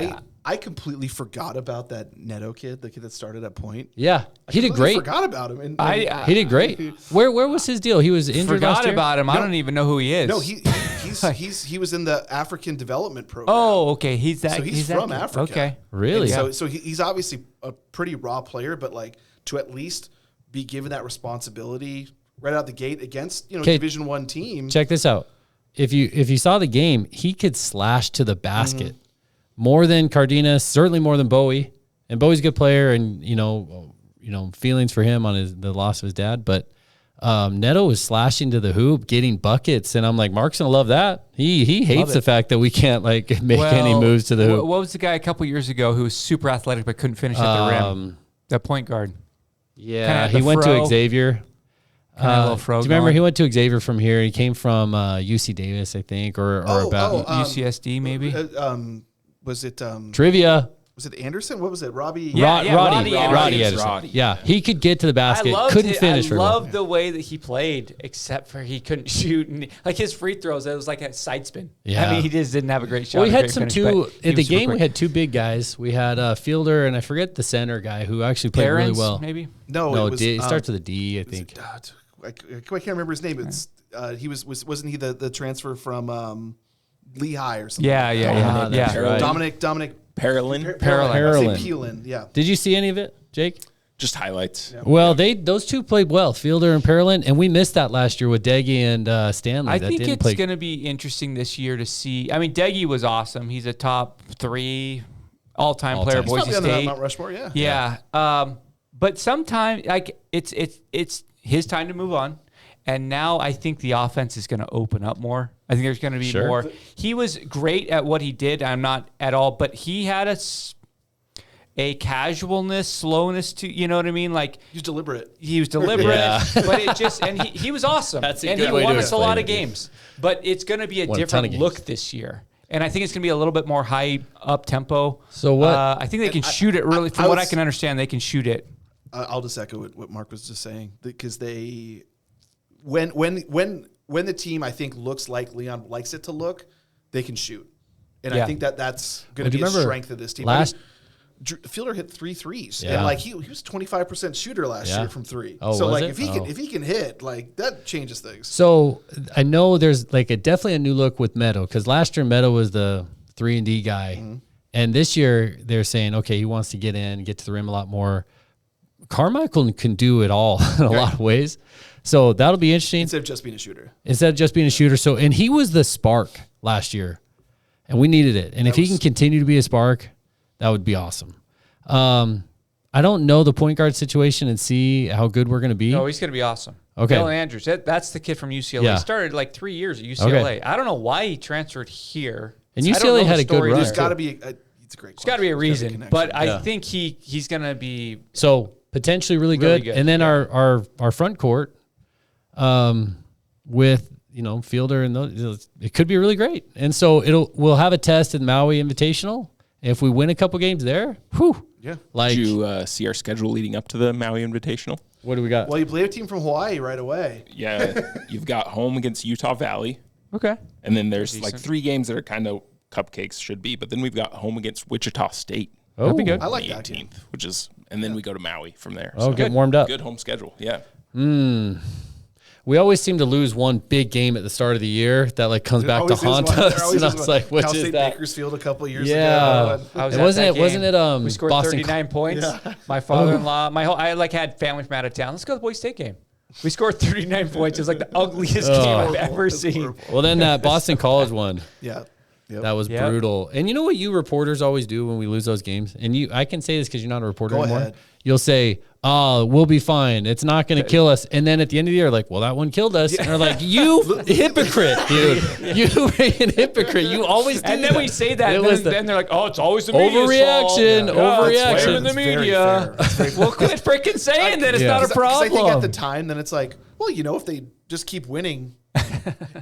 Speaker 4: I completely forgot about that Neto kid, the kid that started at point.
Speaker 2: Yeah, he did great.
Speaker 4: Forgot about him.
Speaker 2: He did great. Where was his deal? He was injured last year?
Speaker 3: About him. No, I don't even know who he is.
Speaker 4: No, he was in the African development program.
Speaker 3: Oh, okay. He's
Speaker 4: from Africa.
Speaker 3: Okay,
Speaker 2: really?
Speaker 4: So he's obviously a pretty raw player, but like to at least be given that responsibility right out the gate against Division I team.
Speaker 2: Check this out. If you saw the game, he could slash to the basket more than Cardenas, certainly more than Bowie. And Bowie's a good player, and feelings for him on the loss of his dad. But Neto was slashing to the hoop, getting buckets, and I'm like, Mark's gonna love that. He hates the fact that we can't make any moves to the hoop.
Speaker 3: What was the guy a couple years ago who was super athletic but couldn't finish at the rim? That point guard.
Speaker 2: Yeah, he went to Xavier.
Speaker 3: little frog.
Speaker 2: Do you remember
Speaker 3: going?
Speaker 2: he went to Xavier from here? He came from UC Davis, I think, or about
Speaker 3: UCSD maybe.
Speaker 4: Was it
Speaker 2: trivia.
Speaker 4: Was it Anderson? What was it? Robbie?
Speaker 2: Roddy
Speaker 3: Anderson.
Speaker 2: Roddy. Yeah, he could get to the basket, couldn't finish.
Speaker 3: I loved the way that he played, except for he couldn't shoot. And like his free throws, it was like a side spin.
Speaker 2: Yeah.
Speaker 3: I mean, he just didn't have a great shot.
Speaker 2: Well, we had in the game.
Speaker 3: Quick.
Speaker 2: We had two big guys. We had Fielder and I forget the center guy who actually played really well.
Speaker 3: Maybe
Speaker 4: no,
Speaker 2: it starts with a D. I think.
Speaker 4: I can't remember his name. It's wasn't he the transfer from Lehigh or something?
Speaker 3: Yeah.
Speaker 2: Right.
Speaker 4: Dominic.
Speaker 2: Parolin.
Speaker 4: Yeah.
Speaker 2: Did you see any of it, Jake?
Speaker 5: Just highlights.
Speaker 2: Yeah. Well, those two played well, Fielder and Parolin, and we missed that last year with Deggy and Stanley.
Speaker 3: I think it's going to be interesting this year to see. I mean, Deggy was awesome. He's a top 3 all-time player at Boise State.
Speaker 4: On Mount Rushmore,
Speaker 3: yeah. But sometimes, like, it's his time to move on. And now I think the offense is going to open up more. I think there's going to be more. He was great at what he did. I'm not at all, but he had a casualness, slowness to, you know what I mean? Like
Speaker 4: he was deliberate.
Speaker 3: But it just, and he was awesome.
Speaker 2: That's a
Speaker 3: and
Speaker 2: good
Speaker 3: he
Speaker 2: way
Speaker 3: won
Speaker 2: to
Speaker 3: us a lot of games. But it's going to be a different look this year. And I think it's going to be a little bit more high up tempo.
Speaker 2: So what?
Speaker 3: I think they can shoot it really. From what I can understand, they can shoot it.
Speaker 4: I'll just echo what Mark was just saying, because they. When the team, I think, looks like Leon likes it to look, they can shoot. And I think that's going to be a strength of this team. Fielder hit 3 threes. And like he was 25% shooter last year from 3.
Speaker 2: Oh,
Speaker 4: so like if he can hit, like that changes things.
Speaker 2: So I know there's like definitely a new look with Meadow, because last year Meadow was the 3-and-D guy. Mm-hmm. And this year they're saying, okay, he wants to get to the rim a lot more. Carmichael can do it all in a lot of ways. So that'll be interesting.
Speaker 4: Instead of just being a shooter.
Speaker 2: So, and he was the spark last year, and we needed it. And if he can continue to be a spark, that would be awesome. I don't know the point guard situation and see how good we're going to be.
Speaker 3: No, he's going to be awesome.
Speaker 2: Okay.
Speaker 3: Dylan Andrews, that's the kid from UCLA.
Speaker 2: Yeah.
Speaker 3: He started like 3 years at UCLA. Okay. I don't know why he transferred here.
Speaker 2: And UCLA had a good run.
Speaker 4: There's got to be
Speaker 3: it's great. There's got to be a reason, but I think he's going to be
Speaker 2: potentially really good. And then our front court. With Fielder and those, it could be really great. And so we'll have a test at Maui Invitational. If we win a couple games there,
Speaker 5: Did you see our schedule leading up to the Maui Invitational?
Speaker 2: What do we got?
Speaker 4: Well, you play a team from Hawaii right away.
Speaker 5: Yeah, you've got home against Utah Valley.
Speaker 3: Okay.
Speaker 5: And then there's like 3 games that are kind of cupcakes should be, but then we've got home against Wichita State.
Speaker 2: Oh, that'd be good.
Speaker 4: I like that
Speaker 5: 18th, which is, and then we go to Maui from there.
Speaker 2: Oh, get warmed up.
Speaker 5: Good home schedule. Yeah.
Speaker 2: We always seem to lose one big game at the start of the year that comes back to haunt us. And I was like, which
Speaker 4: Cal
Speaker 2: is
Speaker 4: State
Speaker 2: that?
Speaker 4: Bakersfield a couple of years
Speaker 2: ago.
Speaker 4: ago.
Speaker 2: Wasn't it
Speaker 3: we scored
Speaker 2: Boston
Speaker 3: 39 points. Yeah. My father-in-law, I had family from out of town. Let's go to the Boise State game. We scored 39 points. It was like the ugliest game I've ever seen.
Speaker 2: Well, then that Boston College one.
Speaker 4: Yeah. Yep.
Speaker 2: That was brutal. And you know what you reporters always do when we lose those games? And I can say this because you're not a reporter anymore.
Speaker 4: Ahead.
Speaker 2: You'll say, oh, we'll be fine. It's not going to kill us. And then at the end of the year, like, well, that one killed us. And they're like, you hypocrite, dude. You freaking hypocrite. You always do.
Speaker 3: And then we say that, and then they're like, oh, it's always the media's
Speaker 2: overreaction.
Speaker 3: fault.
Speaker 2: Overreaction.
Speaker 3: In the media. Well, quit freaking saying that it's not a problem.
Speaker 4: I think at the time, then it's like, well, if they just keep winning,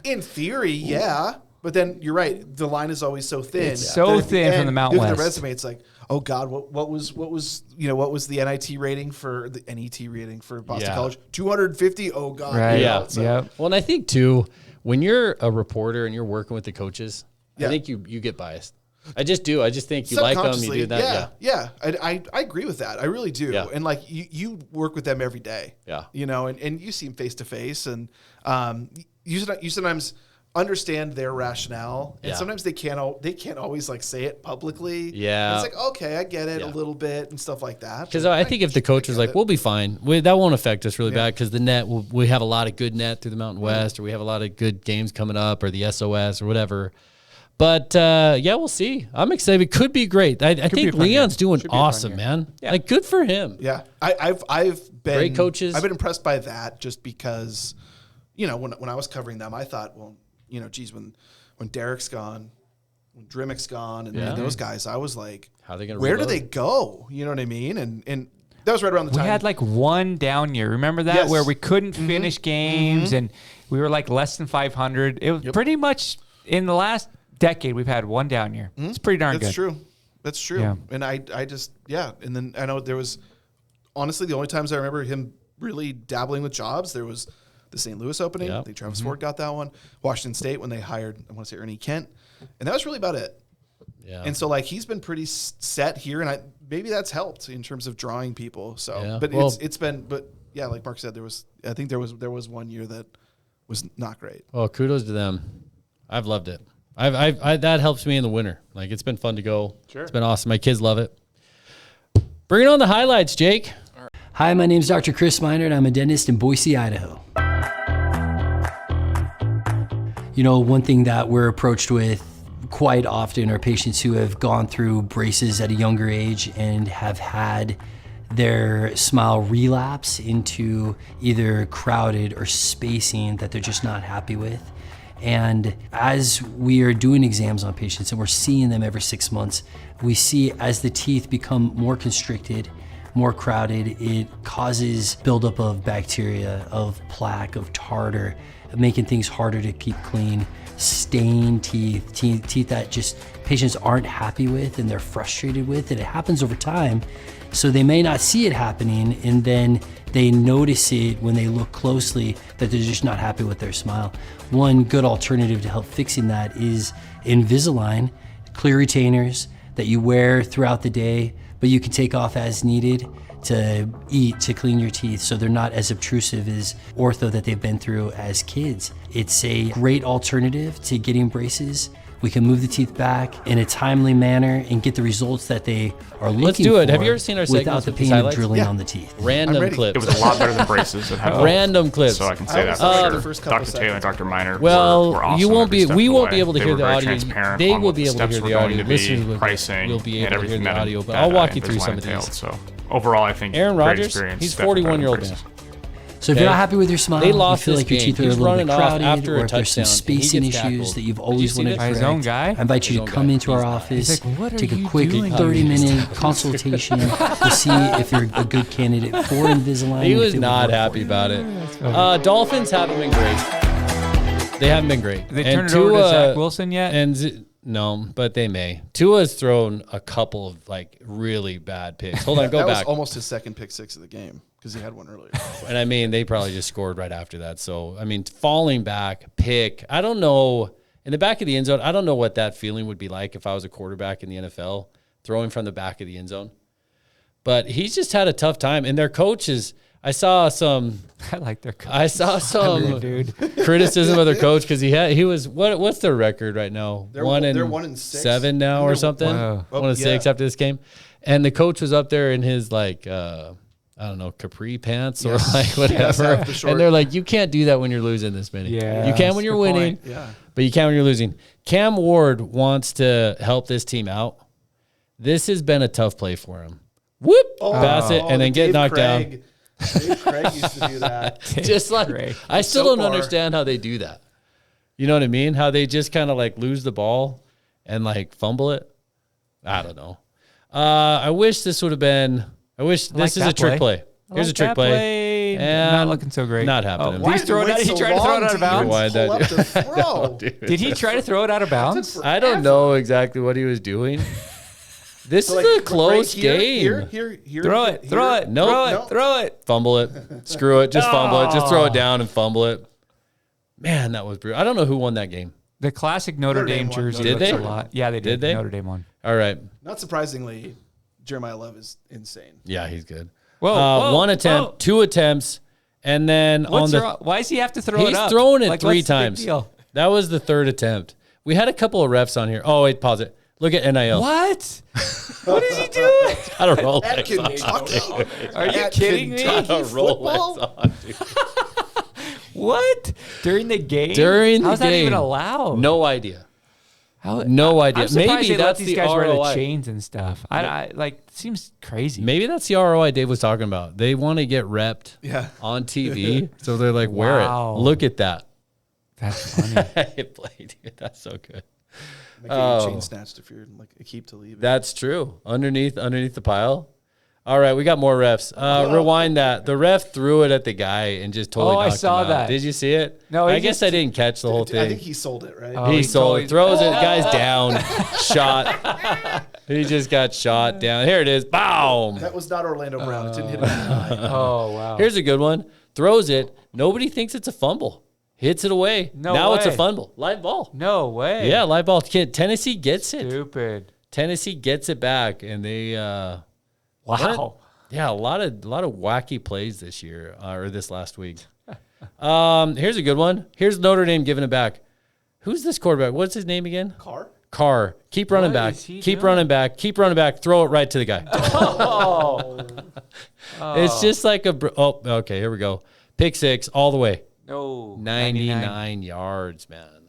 Speaker 4: in theory, yeah. But then you're right. The line is always so thin.
Speaker 3: It's so thin from the Mountain West.
Speaker 4: The resume, it's like, oh God, what was the NIT rating for the NET rating for Boston College? 250. Oh God.
Speaker 3: Right.
Speaker 2: Yeah. Well, and I think too, when you're a reporter and you're working with the coaches, I think you get biased. I just do. I just think you like them. You do that.
Speaker 4: Yeah. I agree with that. I really do. Yeah. And like you work with them every day.
Speaker 2: Yeah.
Speaker 4: And you see them face to face, and you sometimes understand their rationale, and sometimes they can't always like say it publicly.
Speaker 2: Yeah,
Speaker 4: and it's like, okay, I get it a little bit and stuff like that.
Speaker 2: Because I think if the coach was like, we'll be fine, that won't affect us really bad, because the net we have a lot of good net through the Mountain West, or we have a lot of good games coming up, or the SOS or whatever. But we'll see. I'm excited. It could be great. I think Leon's doing awesome, man. Yeah. Like, good for him.
Speaker 4: Yeah, I've been
Speaker 2: great coaches.
Speaker 4: I've been impressed by that, just because, when I was covering them, I thought, well, geez, when Derek's gone, when Drimmick's gone, and those guys, I was like,
Speaker 2: how are they gonna
Speaker 4: where do they go? You know what I mean? And That was right around the time.
Speaker 3: We had like one down year. Remember that?
Speaker 4: Yes.
Speaker 3: Where we couldn't finish games and we were like less than 500. It was pretty much in the last decade we've had one down year. It's pretty darn good.
Speaker 4: That's true. That's true.
Speaker 3: Yeah.
Speaker 4: And I just, And then I know there was, honestly, the only times I remember him really dabbling with jobs, there was the St. Louis opening. I think Travis Ford got that one. Washington State when they hired, I want to say Ernie Kent. And that was really about it.
Speaker 2: Yeah.
Speaker 4: And so, like, he's been pretty set here, and maybe that's helped in terms of drawing people. So, but it's been, like Mark said, I think there was 1 year that was not great.
Speaker 2: Well, kudos to them. I've loved it. I that helps me in the winter. Like, it's been fun to go. Sure. It's been awesome. My kids love it. Bring on the highlights, Jake.
Speaker 6: Hi, my name is Dr. Chris Minert. I'm a dentist in Boise, Idaho. You know, one thing that we're approached with quite often are patients who have gone through braces at a younger age and have had their smile relapse into either crowded or spacing that they're just not happy with. And as we are doing exams on patients and we're seeing them every 6 months, we see as the teeth become more constricted, more crowded, it causes buildup of bacteria, of plaque, of tartar, making things harder to keep clean, stained teeth that just patients aren't happy with and they're frustrated with, and it happens over time. So they may not see it happening, and then they notice it when they look closely that they're just not happy with their smile. One good alternative to help fixing that is Invisalign, clear retainers that you wear throughout the day, but you can take off as needed to eat, to clean your teeth, so they're not as obtrusive as ortho that they've been through as kids. It's a great alternative to getting braces. We can move the teeth back in a timely manner and get the results that they are looking for.
Speaker 2: Let's do it. Have you ever seen our segment
Speaker 6: without the
Speaker 2: with
Speaker 6: pain
Speaker 2: these
Speaker 6: of
Speaker 2: highlights?
Speaker 6: drilling on the teeth?
Speaker 2: Random clips.
Speaker 11: It was a lot better than braces. It had
Speaker 2: Random clips.
Speaker 11: So I can say that for sure. Dr. Taylen, Dr. Minert.
Speaker 2: Well,
Speaker 11: were awesome
Speaker 2: you won't
Speaker 11: every
Speaker 2: be.
Speaker 11: step
Speaker 2: We
Speaker 11: of the
Speaker 2: won't be
Speaker 11: way.
Speaker 2: able to
Speaker 11: They
Speaker 2: hear
Speaker 11: were
Speaker 2: the
Speaker 11: very
Speaker 2: audio.
Speaker 11: transparent
Speaker 2: They
Speaker 11: on
Speaker 2: will
Speaker 11: what
Speaker 2: be
Speaker 11: the
Speaker 2: able to
Speaker 11: steps
Speaker 2: hear
Speaker 11: were
Speaker 2: the
Speaker 11: going
Speaker 2: audio.
Speaker 11: to be,
Speaker 2: Listeners will
Speaker 11: pricing,
Speaker 2: be able
Speaker 11: and
Speaker 2: to hear
Speaker 11: everything
Speaker 2: the
Speaker 11: that
Speaker 2: audio. But
Speaker 11: that
Speaker 2: I'll walk you through
Speaker 11: Invisalign
Speaker 2: some of
Speaker 11: entailed.
Speaker 2: these.
Speaker 11: So overall, I think
Speaker 2: Aaron
Speaker 11: great
Speaker 2: Rodgers,
Speaker 11: experience,
Speaker 2: he's
Speaker 11: definitely better
Speaker 2: 41-year-old
Speaker 11: than
Speaker 2: man.
Speaker 11: braces.
Speaker 6: So if you're not happy with your smile,
Speaker 2: They lost
Speaker 6: you feel
Speaker 2: this
Speaker 6: like your
Speaker 2: game.
Speaker 6: teeth are a
Speaker 2: He's
Speaker 6: little bit
Speaker 2: running off
Speaker 6: crowded,
Speaker 2: after a
Speaker 6: or if there's some
Speaker 2: touchdown, and he
Speaker 6: spacing
Speaker 2: gets
Speaker 6: issues
Speaker 2: tackled.
Speaker 6: that you've
Speaker 2: Did you
Speaker 6: always
Speaker 2: see
Speaker 6: wanted
Speaker 2: this?
Speaker 6: to
Speaker 3: His
Speaker 6: correct,
Speaker 3: own guy?
Speaker 6: I invite you
Speaker 2: His
Speaker 6: to
Speaker 2: own
Speaker 6: come
Speaker 2: guy.
Speaker 6: into our
Speaker 2: He's not.
Speaker 6: office,
Speaker 3: He's like, "What are
Speaker 6: take a
Speaker 3: you
Speaker 6: quick
Speaker 3: doing?"
Speaker 6: 30-minute consultation to see if you're a good candidate for Invisalign.
Speaker 2: He
Speaker 6: if
Speaker 2: was
Speaker 6: it would
Speaker 2: not
Speaker 6: work for
Speaker 2: happy
Speaker 6: you.
Speaker 2: about it. Dolphins haven't been great. They haven't been great.
Speaker 3: They turned it over to Zach Wilson yet?
Speaker 2: No, but they may. Tua's thrown a couple of like really bad picks. Hold on, go
Speaker 4: that
Speaker 2: back.
Speaker 4: was almost his second pick six of the game because he had one earlier.
Speaker 2: And I mean, they probably just scored right after that. So, I mean, falling back, pick. I don't know. In the back of the end zone, I don't know what that feeling would be like if I was a quarterback in the NFL, throwing from the back of the end zone. But he's just had a tough time. And their coach is, I saw some criticism of their coach because he was, what's their record right now?
Speaker 4: They're 1-6
Speaker 2: 7 now or something?
Speaker 4: Wow.
Speaker 2: 1-6 after this game. And the coach was up there in his like, I don't know, capri pants or like whatever. And they're like, you can't do that when you're losing this many.
Speaker 3: Yeah,
Speaker 2: you can when you're winning, but you can't when you're losing. Cam Ward wants to help this team out. This has been a tough play for him. Whoop, pass it, and then get knocked down.
Speaker 4: Dave Craig used to do that.
Speaker 2: Just like, I still don't understand how they do that. You know what I mean? How they just kind of like lose the ball and like fumble it. I don't know. I wish this would have been. I wish this is a trick play. Here's a trick play. And
Speaker 3: not looking so great.
Speaker 2: Not happening.
Speaker 3: Did he throw it out? He tried to throw it out of bounds. Did he try to throw it out of bounds?
Speaker 2: I don't know exactly what he was doing. This is a close game.
Speaker 4: Here.
Speaker 3: Throw it.
Speaker 2: Nope.
Speaker 3: Throw it.
Speaker 2: Fumble it. Screw it. Just fumble it. Just throw it down and fumble it. Man, that was brutal. I don't know who won that game.
Speaker 3: The classic Notre Dame jersey.
Speaker 2: Did they?
Speaker 3: A lot. Yeah, they did.
Speaker 2: Did they?
Speaker 3: Notre Dame won.
Speaker 2: All right.
Speaker 4: Not surprisingly, Jeremiah Love is insane.
Speaker 2: Yeah, he's good.
Speaker 3: Whoa,
Speaker 2: one attempt, 2 attempts, and then
Speaker 3: why does he have to throw it up?
Speaker 2: He's thrown it
Speaker 3: like,
Speaker 2: 3
Speaker 3: what's the big
Speaker 2: times.
Speaker 3: deal?
Speaker 2: That was the 3rd attempt. We had a couple of refs on here. Oh, wait, pause it. Look at NIL.
Speaker 3: What? What is he doing?
Speaker 2: I don't roll
Speaker 4: That kid needs to-
Speaker 3: Are you kidding me?
Speaker 2: I don't roll on, dude.
Speaker 3: What? During the game?
Speaker 2: How's
Speaker 3: that even allowed?
Speaker 2: No idea.
Speaker 3: I'm
Speaker 2: Maybe
Speaker 3: surprised they let
Speaker 2: that's
Speaker 3: these
Speaker 2: the
Speaker 3: guys wear
Speaker 2: ROI.
Speaker 3: the chains and stuff. I like it seems crazy.
Speaker 2: Maybe that's the ROI Dave was talking about. They want to get repped on TV, so they're like, wear
Speaker 3: Wow.
Speaker 2: it. Look at that.
Speaker 3: That's funny.
Speaker 2: Dude, that's so good.
Speaker 4: Make you chain snatched if you're like a keep to leave.
Speaker 2: That's true. Underneath the pile. All right, we got more refs. Rewind that. The ref threw it at the guy and just totally knocked
Speaker 3: I saw
Speaker 2: him out.
Speaker 3: that.
Speaker 2: Did you see it?
Speaker 3: No,
Speaker 2: I guess I didn't catch the whole thing.
Speaker 4: I think he sold it, right?
Speaker 2: He sold it. Throws it. Guy's down. Shot. He just got shot down. Here it is. Boom.
Speaker 4: That was not Orlando Brown. It didn't hit him in the eye.
Speaker 3: Oh, wow.
Speaker 2: Here's a good one. Throws it. Nobody thinks it's a fumble. Hits it away. Now it's a fumble. Live ball.
Speaker 3: No way.
Speaker 2: Yeah, live ball. Tennessee gets it.
Speaker 3: Stupid.
Speaker 2: Tennessee gets it back, and they
Speaker 3: Wow.
Speaker 2: yeah, a lot of wacky plays this year or this last week. Here's a good one. Here's Notre Dame giving it back. Who's this quarterback? What's his name again? Carr. Keep running back. Keep running back. Keep running back. Throw it right to the guy. It's just like okay, here we go. Pick six all the way.
Speaker 3: No.
Speaker 2: 99 yards, man.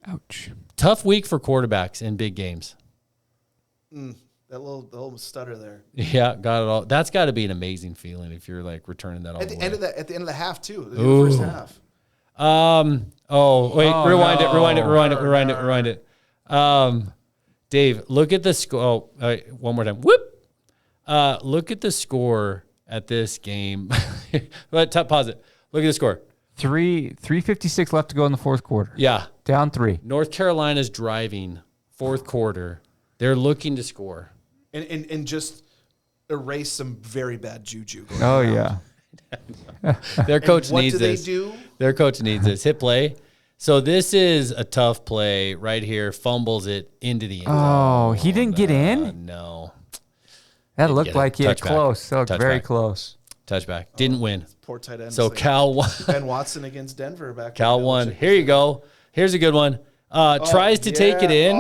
Speaker 3: Ouch.
Speaker 2: Tough week for quarterbacks in big games.
Speaker 4: That little stutter there.
Speaker 2: Yeah, got it all. That's got to be an amazing feeling if you're like returning that all
Speaker 4: At
Speaker 2: the
Speaker 4: the
Speaker 2: way.
Speaker 4: end of the half too. The
Speaker 2: Ooh.
Speaker 4: first half.
Speaker 2: Rewind it. Dave, look at the score. One more time. Whoop. Look at the score at this game. Pause it. Look at the score.
Speaker 3: 3:56 left to go in the fourth quarter.
Speaker 2: Yeah.
Speaker 3: Down 3.
Speaker 2: North Carolina's driving fourth quarter. They're looking to score.
Speaker 4: And just erase some very bad juju. Going
Speaker 3: Oh,
Speaker 4: around.
Speaker 3: yeah.
Speaker 2: Their coach
Speaker 4: what
Speaker 2: needs
Speaker 4: do they
Speaker 2: this.
Speaker 4: do?
Speaker 2: Their coach needs this. Hit play. So this is a tough play right here. Fumbles it into the end zone.
Speaker 3: Oh, he didn't get in?
Speaker 2: No.
Speaker 3: That
Speaker 2: Didn't
Speaker 3: looked
Speaker 2: get it.
Speaker 3: like he had
Speaker 2: Touchback.
Speaker 3: close. That looked very
Speaker 2: Touchback.
Speaker 3: close.
Speaker 2: Touchback. Didn't win.
Speaker 4: Poor tight end.
Speaker 2: So
Speaker 4: It's like
Speaker 2: Cal won.
Speaker 4: Ben Watson against Denver back.
Speaker 2: Cal
Speaker 4: when
Speaker 2: won.
Speaker 4: Belichick
Speaker 2: Here you go. Here's a good one. Tries to take it in.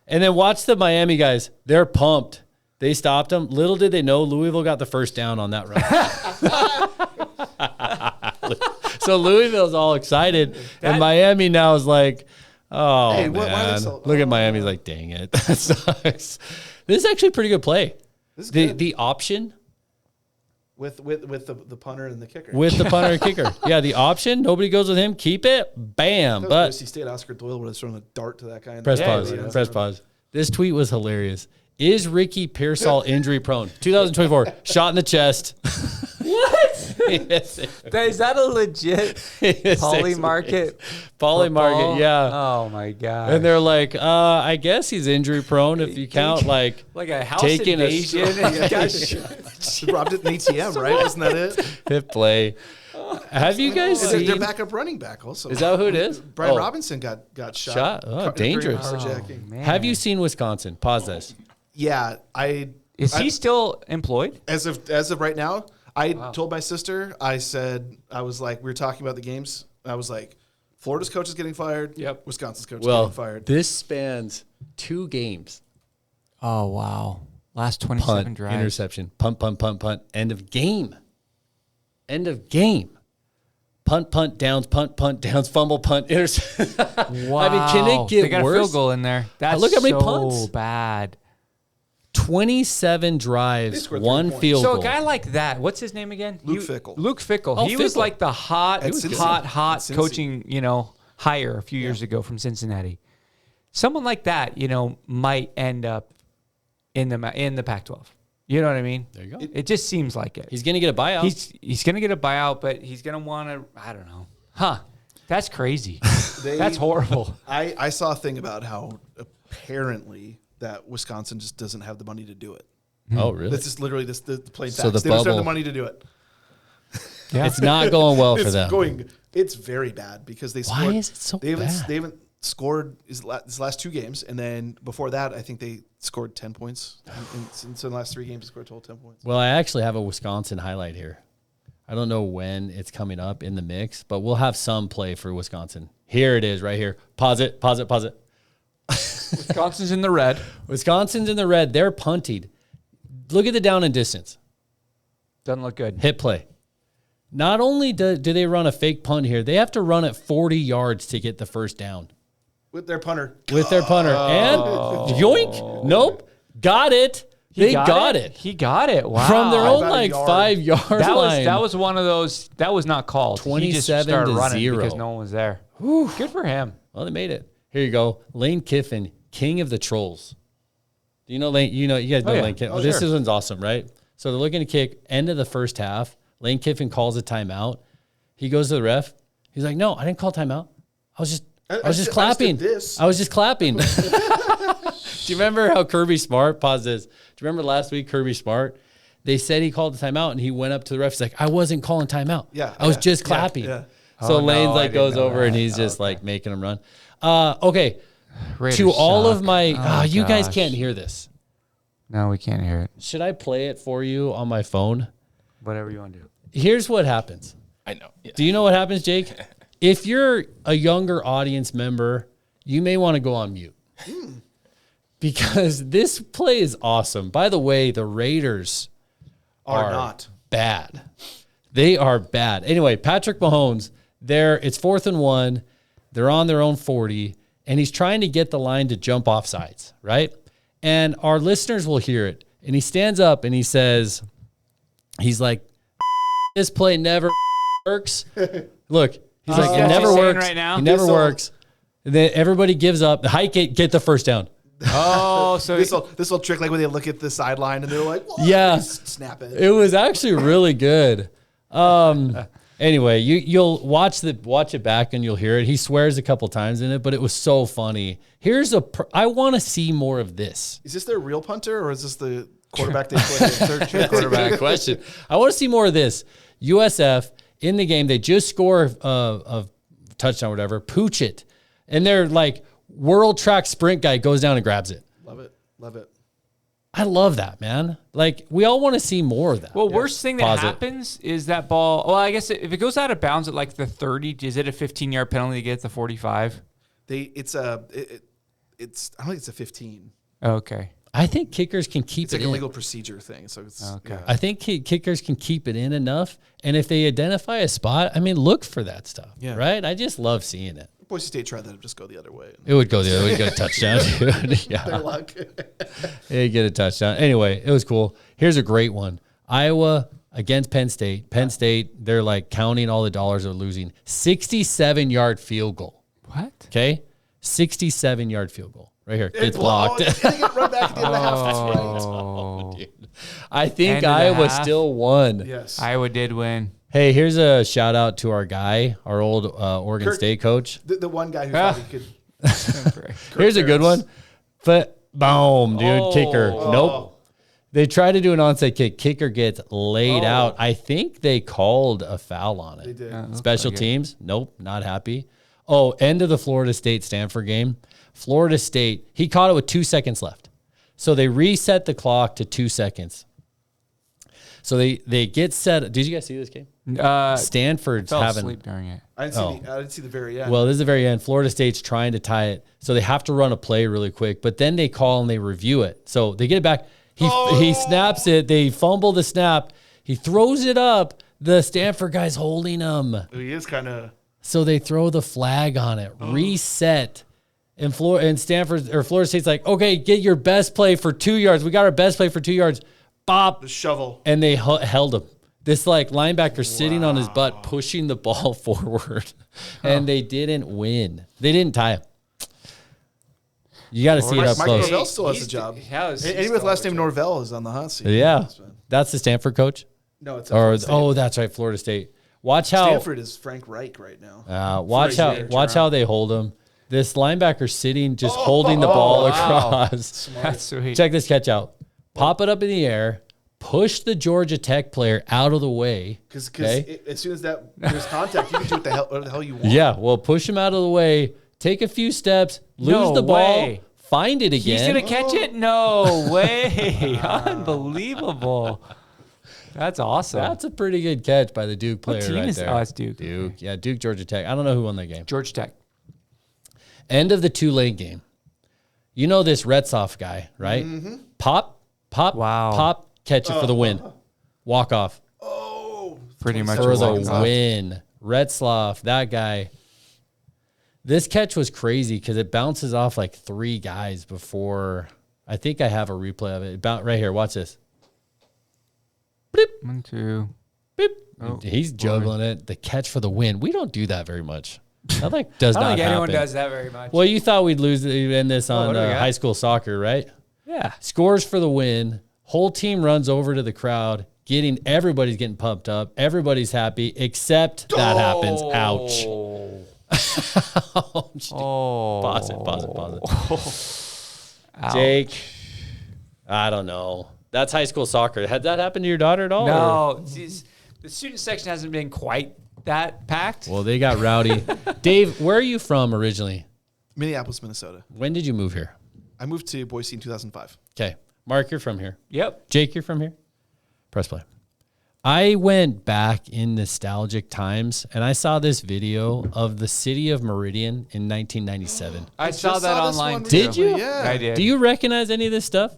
Speaker 2: And then watch the Miami guys. They're pumped. They stopped him. Little did they know Louisville got the first down on that run. So Louisville's all excited. And Miami now is like, oh,
Speaker 4: Hey,
Speaker 2: man.
Speaker 4: why are they so-
Speaker 2: Look at Miami's like, dang it. That sucks. This is actually a pretty good play.
Speaker 4: This is good.
Speaker 2: The option
Speaker 4: with the punter and the kicker.
Speaker 2: with the punter and kicker. Yeah, the option. Nobody goes with him. Keep it. Bam.
Speaker 4: That was
Speaker 2: But
Speaker 4: Boise State. Oscar Doyle would have thrown a dart to that guy. In
Speaker 2: press
Speaker 4: the
Speaker 2: pause.
Speaker 4: Yeah.
Speaker 2: Press pause. This tweet was hilarious. Is Ricky Pearsall injury prone? 2024. Shot in the chest.
Speaker 3: What? Is that a legit Poly Market?
Speaker 2: Poly Market, yeah.
Speaker 3: Oh, my God.
Speaker 2: And they're like, I guess he's injury prone if you count like
Speaker 3: a house
Speaker 2: taking
Speaker 3: invasion.
Speaker 4: Robbed it in ATM, right? Wasn't that it?
Speaker 2: hit play. Have you guys
Speaker 4: Their
Speaker 2: seen?
Speaker 4: backup running back also.
Speaker 2: Is that who it is?
Speaker 4: Brian
Speaker 2: Oh.
Speaker 4: Robinson got shot.
Speaker 2: Shot? Oh,
Speaker 4: during
Speaker 2: dangerous.
Speaker 4: carjacking.
Speaker 2: Have you seen Wisconsin? Pause this.
Speaker 4: Yeah,
Speaker 3: Is he still employed?
Speaker 4: as of right now, I told my sister, I was like, we were talking about the games. I was like, Florida's coach is getting fired.
Speaker 3: Yep.
Speaker 4: Wisconsin's coach is
Speaker 2: Well,
Speaker 4: getting fired.
Speaker 2: this spans 2 games.
Speaker 3: Oh, wow. Last 27
Speaker 2: Punt,
Speaker 3: drives.
Speaker 2: interception, punt, punt, punt, punt. End of game. End of game. Punt, downs, fumble, punt, interception.
Speaker 3: Wow.
Speaker 2: I mean, can it get
Speaker 3: They got
Speaker 2: worse?
Speaker 3: a field goal in there. That's
Speaker 2: Look how many
Speaker 3: so
Speaker 2: punts.
Speaker 3: bad.
Speaker 2: 27
Speaker 4: They
Speaker 2: drives,
Speaker 4: scored
Speaker 2: 1
Speaker 4: 3 points.
Speaker 2: field
Speaker 3: So
Speaker 2: goal.
Speaker 3: a guy like that, what's his name again?
Speaker 4: Luke Fickell.
Speaker 3: Luke Fickell.
Speaker 2: Oh,
Speaker 3: He was
Speaker 2: Fickell.
Speaker 3: like the hot
Speaker 4: At Cincy.
Speaker 3: hot
Speaker 4: At Cincy.
Speaker 3: coaching, hire a few years ago from Cincinnati. Someone like that, might end up in the Pac-12. You know what I mean?
Speaker 2: There you go.
Speaker 3: It just seems like it.
Speaker 2: He's going to get a buyout.
Speaker 3: He's going to get a buyout, but he's going to want to, I don't know. Huh. That's crazy. That's horrible.
Speaker 4: I saw a thing about how apparently that Wisconsin just doesn't have the money to do it.
Speaker 2: Oh, really?
Speaker 4: This is literally the plain
Speaker 2: So
Speaker 4: facts.
Speaker 2: the
Speaker 4: They don't have
Speaker 2: bubble-
Speaker 4: the money to do it.
Speaker 2: It's not going well for them.
Speaker 4: It's very bad because they
Speaker 2: Why
Speaker 4: scored.
Speaker 2: is it so
Speaker 4: they haven't,
Speaker 2: bad?
Speaker 4: They haven't scored his last 2 games, and then before that, I think they scored 10 points. In the last 3 games, they scored a total 10 points.
Speaker 2: Well, I actually have a Wisconsin highlight here. I don't know when it's coming up in the mix, but we'll have some play for Wisconsin. Here it is right here. Pause it.
Speaker 3: Wisconsin's in the red.
Speaker 2: Wisconsin's in the red. They're punted. Look at the down and distance.
Speaker 3: Doesn't look good.
Speaker 2: Hit play. Not only do they run a fake punt here, they have to run it 40 yards to get the first down.
Speaker 4: With their punter.
Speaker 2: And yoink. Nope. Got it. They got it.
Speaker 3: He got it. Wow.
Speaker 2: From their own
Speaker 4: About a yard.
Speaker 2: 5 yard line.
Speaker 3: That was one of those that was not called. He just
Speaker 2: 27
Speaker 3: started
Speaker 2: to
Speaker 3: running
Speaker 2: 0.
Speaker 3: because no one was there. Good for him.
Speaker 2: Well, they made it. Here you go. Lane Kiffin, king of the trolls. Do you know Lane? You guys know
Speaker 3: yeah.
Speaker 2: Lane Kiffin.
Speaker 3: Oh,
Speaker 2: This
Speaker 3: sure.
Speaker 2: one's awesome, right? So they're looking to kick end of the first half. Lane Kiffin calls a timeout. He goes to the ref. He's like, no, I didn't call timeout. I was just clapping. I was just clapping. Do you remember how Kirby Smart, pause this. Do you remember last week, Kirby Smart? They said he called the timeout and he went up to the ref. He's like, I wasn't calling timeout.
Speaker 4: Yeah.
Speaker 2: I was just clapping.
Speaker 4: Yeah.
Speaker 2: So Lane's like goes over and he's just like making him run. Okay. Raiders to all suck. Of my, you guys can't hear this.
Speaker 3: No, we can't hear it.
Speaker 2: Should I play it for you on my phone?
Speaker 3: Whatever you want to do.
Speaker 2: Here's what happens.
Speaker 5: I know. Yeah.
Speaker 2: Do you know what happens, Jake? If you're a younger audience member, you may want to go on mute. Because this play is awesome. By the way, the Raiders are not bad. They are bad. Anyway, Patrick Mahomes, it's 4th and 1. They're on their own 40, and he's trying to get the line to jump off sides, right? And our listeners will hear it. And he stands up and he says, he's like, this play never works. Look, he's like, it never works. Right now? It never works. And then everybody gives up. The hike it, get the first down.
Speaker 3: Oh, so
Speaker 4: this will trick like when they look at the sideline and they're like,
Speaker 2: yeah,
Speaker 4: snap it.
Speaker 2: It was actually really good. Anyway, you'll watch it back and you'll hear it. He swears a couple times in it, but it was so funny. I want to see more of this.
Speaker 4: Is this their real punter or is this the quarterback they play? Third string
Speaker 2: quarterback question. I want to see more of this. USF in the game, they just score a touchdown, or whatever, pooch it, and they're like world track sprint guy goes down and grabs it.
Speaker 4: Love it.
Speaker 2: I love that, man. Like, we all want to see more of that.
Speaker 3: Well, worst thing that happens is that ball. Well, I guess if it goes out of bounds at like the 30, is it a 15-yard penalty to get the 45?
Speaker 4: It's I don't think it's a 15.
Speaker 3: Okay.
Speaker 2: I think kickers can keep it in.
Speaker 4: It's like a legal procedure thing. So it's
Speaker 3: okay.
Speaker 4: Yeah.
Speaker 2: I think kickers can keep it in enough. And if they identify a spot, I mean, look for that stuff. Yeah. Right? I just love seeing it.
Speaker 4: Boise State tried that, just go the other way.
Speaker 2: It would go the other way. It would get a touchdown, dude. Yeah.
Speaker 4: Their luck.
Speaker 2: It'd get a touchdown. Anyway, it was cool. Here's a great one. Iowa against Penn State. Penn State, they're like counting all the dollars they're losing. 67-yard field goal.
Speaker 3: What?
Speaker 2: Okay? 67-yard field goal. Right here. It's blocked.
Speaker 4: Run back at the end of the half.
Speaker 2: Oh, dude. I think Iowa still won.
Speaker 4: Yes.
Speaker 3: Iowa did win.
Speaker 2: Hey, here's a shout out to our guy, our old Oregon State coach.
Speaker 4: The one guy who thought he could.
Speaker 2: Here's a good one. But boom, dude, kicker. Nope. They try to do an onside kick. Kicker gets laid out. I think they called a foul on it.
Speaker 4: They did.
Speaker 2: Special teams. Nope, not happy. Oh, end of the Florida State-Stanford game. Florida State, he caught it with 2 seconds left. So they reset the clock to 2 seconds. So they get set. Did you guys see this game? Stanford's having
Speaker 3: asleep during it.
Speaker 4: I didn't see the very end.
Speaker 2: Well, this is the very end. Florida State's trying to tie it, so they have to run a play really quick. But then they call and they review it. So they get it back. He snaps it. They fumble the snap. He throws it up. The Stanford guy's holding him.
Speaker 4: He is kind of.
Speaker 2: So they throw the flag on it. Reset. And Florida State's like, okay, get your best play for 2 yards. We got our best play for 2 yards. Bop.
Speaker 4: The shovel.
Speaker 2: And they held him. This like linebacker sitting on his butt, pushing the ball forward. And they didn't win. They didn't tie him. You got to see it up
Speaker 4: Mike
Speaker 2: close.
Speaker 4: Norvell still has a job. Anyone with last name Norvell is on the hot seat.
Speaker 2: Yeah. That's the Stanford coach?
Speaker 4: No, it's
Speaker 2: that's right, Florida State. Watch how
Speaker 4: Stanford is Frank Reich right now.
Speaker 2: Watch how they hold him. This linebacker sitting, just holding the ball across.
Speaker 3: That's sweet.
Speaker 2: Check this catch out. Pop it up in the air. Push the Georgia Tech player out of the way.
Speaker 4: Because as soon as there's contact, you can do whatever the hell you want.
Speaker 2: Yeah, well, push him out of the way. Take a few steps. Lose the ball. Find it again.
Speaker 3: He's going to catch it? No way. Unbelievable. That's awesome.
Speaker 2: That's a pretty good catch by the Duke player right there.
Speaker 3: Oh, it's Duke.
Speaker 2: Duke. Yeah, Duke, Georgia Tech. I don't know who won that game.
Speaker 3: Georgia Tech.
Speaker 2: End of the Tulane game. You know this Retzoff guy, right? Mm-hmm. Pop, catch it for the win. Walk off.
Speaker 4: Oh.
Speaker 3: Pretty much
Speaker 2: for the win. Retzloff, that guy. This catch was crazy because it bounces off like 3 guys before. I think I have a replay of it. Right here. Watch this. Beep.
Speaker 3: 1, 2.
Speaker 2: Beep. Oh, he's juggling it. The catch for the win. We don't do that very much. That like does not happen. I don't think
Speaker 3: anyone does that very much.
Speaker 2: Well, you thought we'd lose in this on high school soccer, right?
Speaker 3: Yeah.
Speaker 2: Scores for the win, Whole team runs over to the crowd, everybody's getting pumped up. Everybody's happy, except that happens. Ouch. Pause it. Jake, I don't know. That's high school soccer. Had that happened to your daughter at all?
Speaker 3: No. The student section hasn't been quite that packed.
Speaker 2: Well, they got rowdy. Dave, where are you from originally?
Speaker 4: Minneapolis, Minnesota.
Speaker 2: When did you move here?
Speaker 4: I moved to Boise in 2005.
Speaker 2: Okay. Mark, you're from here.
Speaker 3: Yep.
Speaker 2: Jake, you're from here. Press play. I went back in nostalgic times and I saw this video of the city of Meridian in 1997.
Speaker 3: I saw that online too.
Speaker 2: Did you?
Speaker 4: Yeah.
Speaker 3: I did.
Speaker 2: Do you recognize any of this stuff?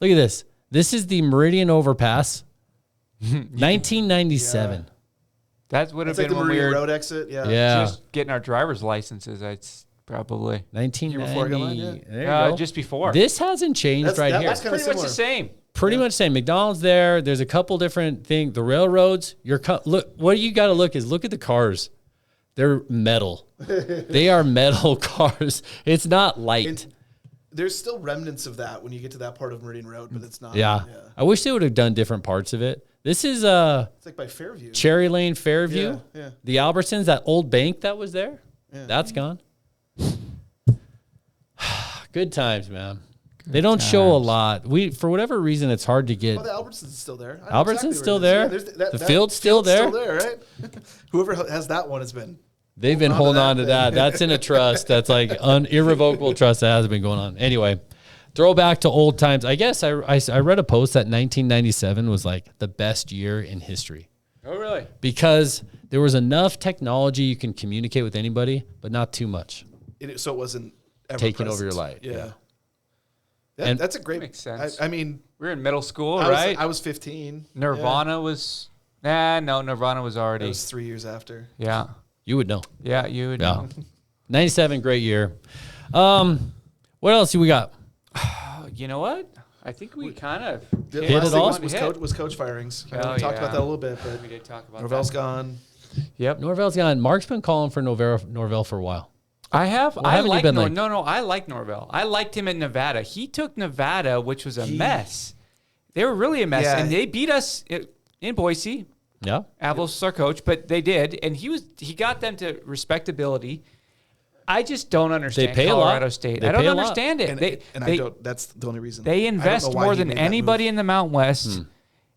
Speaker 2: Look at this. This is the Meridian overpass. 1997.
Speaker 4: Yeah.
Speaker 3: That would have
Speaker 4: It's like
Speaker 3: been
Speaker 4: the
Speaker 3: when we
Speaker 4: Meridian
Speaker 3: were
Speaker 4: Road exit. Yeah.
Speaker 3: just getting our driver's licenses. It's probably
Speaker 2: 1990.
Speaker 4: Year before I got mine,
Speaker 2: There you go.
Speaker 3: just before.
Speaker 2: This hasn't changed here.
Speaker 4: That's kind of
Speaker 3: Pretty much
Speaker 4: similar.
Speaker 3: the same.
Speaker 2: Pretty much the same. McDonald's there. There's a couple different things. The railroads. Look. What you got to look at the cars. They're metal. They are metal cars. It's not light.
Speaker 4: And there's still remnants of that when you get to that part of Meridian Road, but it's not.
Speaker 2: Yeah. I wish they would have done different parts of it. This is
Speaker 4: It's like by Fairview.
Speaker 2: Cherry Lane, Fairview.
Speaker 4: Yeah.
Speaker 2: The Albertsons, that old bank that was there. Yeah. That's gone. Good times, man. They don't show a lot. For whatever reason, it's hard to get.
Speaker 4: Oh, the Albertsons is still there. I know
Speaker 2: Albertson's
Speaker 4: exactly
Speaker 2: still
Speaker 4: where it
Speaker 2: there.
Speaker 4: is. Yeah,
Speaker 2: The field's still there.
Speaker 4: Still there, right? Whoever has that one has been.
Speaker 2: They've been holding on to that.
Speaker 4: thing.
Speaker 2: That's in a trust. That's like irrevocable trust that has been going on. Anyway, throwback to old times. I guess I read a post that 1997 was like the best year in history.
Speaker 3: Oh, really?
Speaker 2: Because there was enough technology you can communicate with anybody, but not too much.
Speaker 4: So it wasn't ever
Speaker 2: taking
Speaker 4: present.
Speaker 2: over your life.
Speaker 4: Yeah.
Speaker 2: And
Speaker 4: That's a great.
Speaker 3: Makes sense.
Speaker 4: I mean,
Speaker 3: We were in middle school,
Speaker 4: I
Speaker 3: right?
Speaker 4: was 15.
Speaker 3: Nirvana was. Nirvana was
Speaker 4: Yeah.
Speaker 3: already.
Speaker 4: That was 3 years after.
Speaker 3: Yeah.
Speaker 2: You would know.
Speaker 3: Yeah, you would
Speaker 2: Yeah.
Speaker 3: know.
Speaker 2: 97, great year. What else do we got?
Speaker 3: You know what? I think we kind of
Speaker 4: The
Speaker 2: Hit
Speaker 4: last
Speaker 2: it
Speaker 4: thing
Speaker 2: all?
Speaker 4: was coach firings. I know
Speaker 3: Oh,
Speaker 4: we talked
Speaker 3: yeah.
Speaker 4: about that a little bit, but
Speaker 3: We did talk about
Speaker 4: Norvell's
Speaker 3: that.
Speaker 4: gone.
Speaker 3: Yep.
Speaker 2: Norvell's gone. Mark's been calling for Norvell for a while.
Speaker 3: I have. I
Speaker 2: haven't you
Speaker 3: like
Speaker 2: been
Speaker 3: Nor-
Speaker 2: like-
Speaker 3: No, I like Norvell. I liked him in Nevada. He took Nevada, which was a mess. They were really a mess,
Speaker 4: Yeah.
Speaker 3: and they beat us in Boise.
Speaker 2: Yeah.
Speaker 3: Avalos was our coach, but they did, and he got them to respectability. I just don't understand
Speaker 2: pay a lot.
Speaker 3: Colorado State.
Speaker 2: They
Speaker 3: I don't
Speaker 2: pay a lot.
Speaker 3: understand it.
Speaker 4: And I don't. That's the only reason.
Speaker 3: They
Speaker 4: I don't
Speaker 3: invest
Speaker 4: know why
Speaker 3: more
Speaker 4: he
Speaker 3: than
Speaker 4: made that
Speaker 3: anybody
Speaker 4: move.
Speaker 3: in the Mountain West,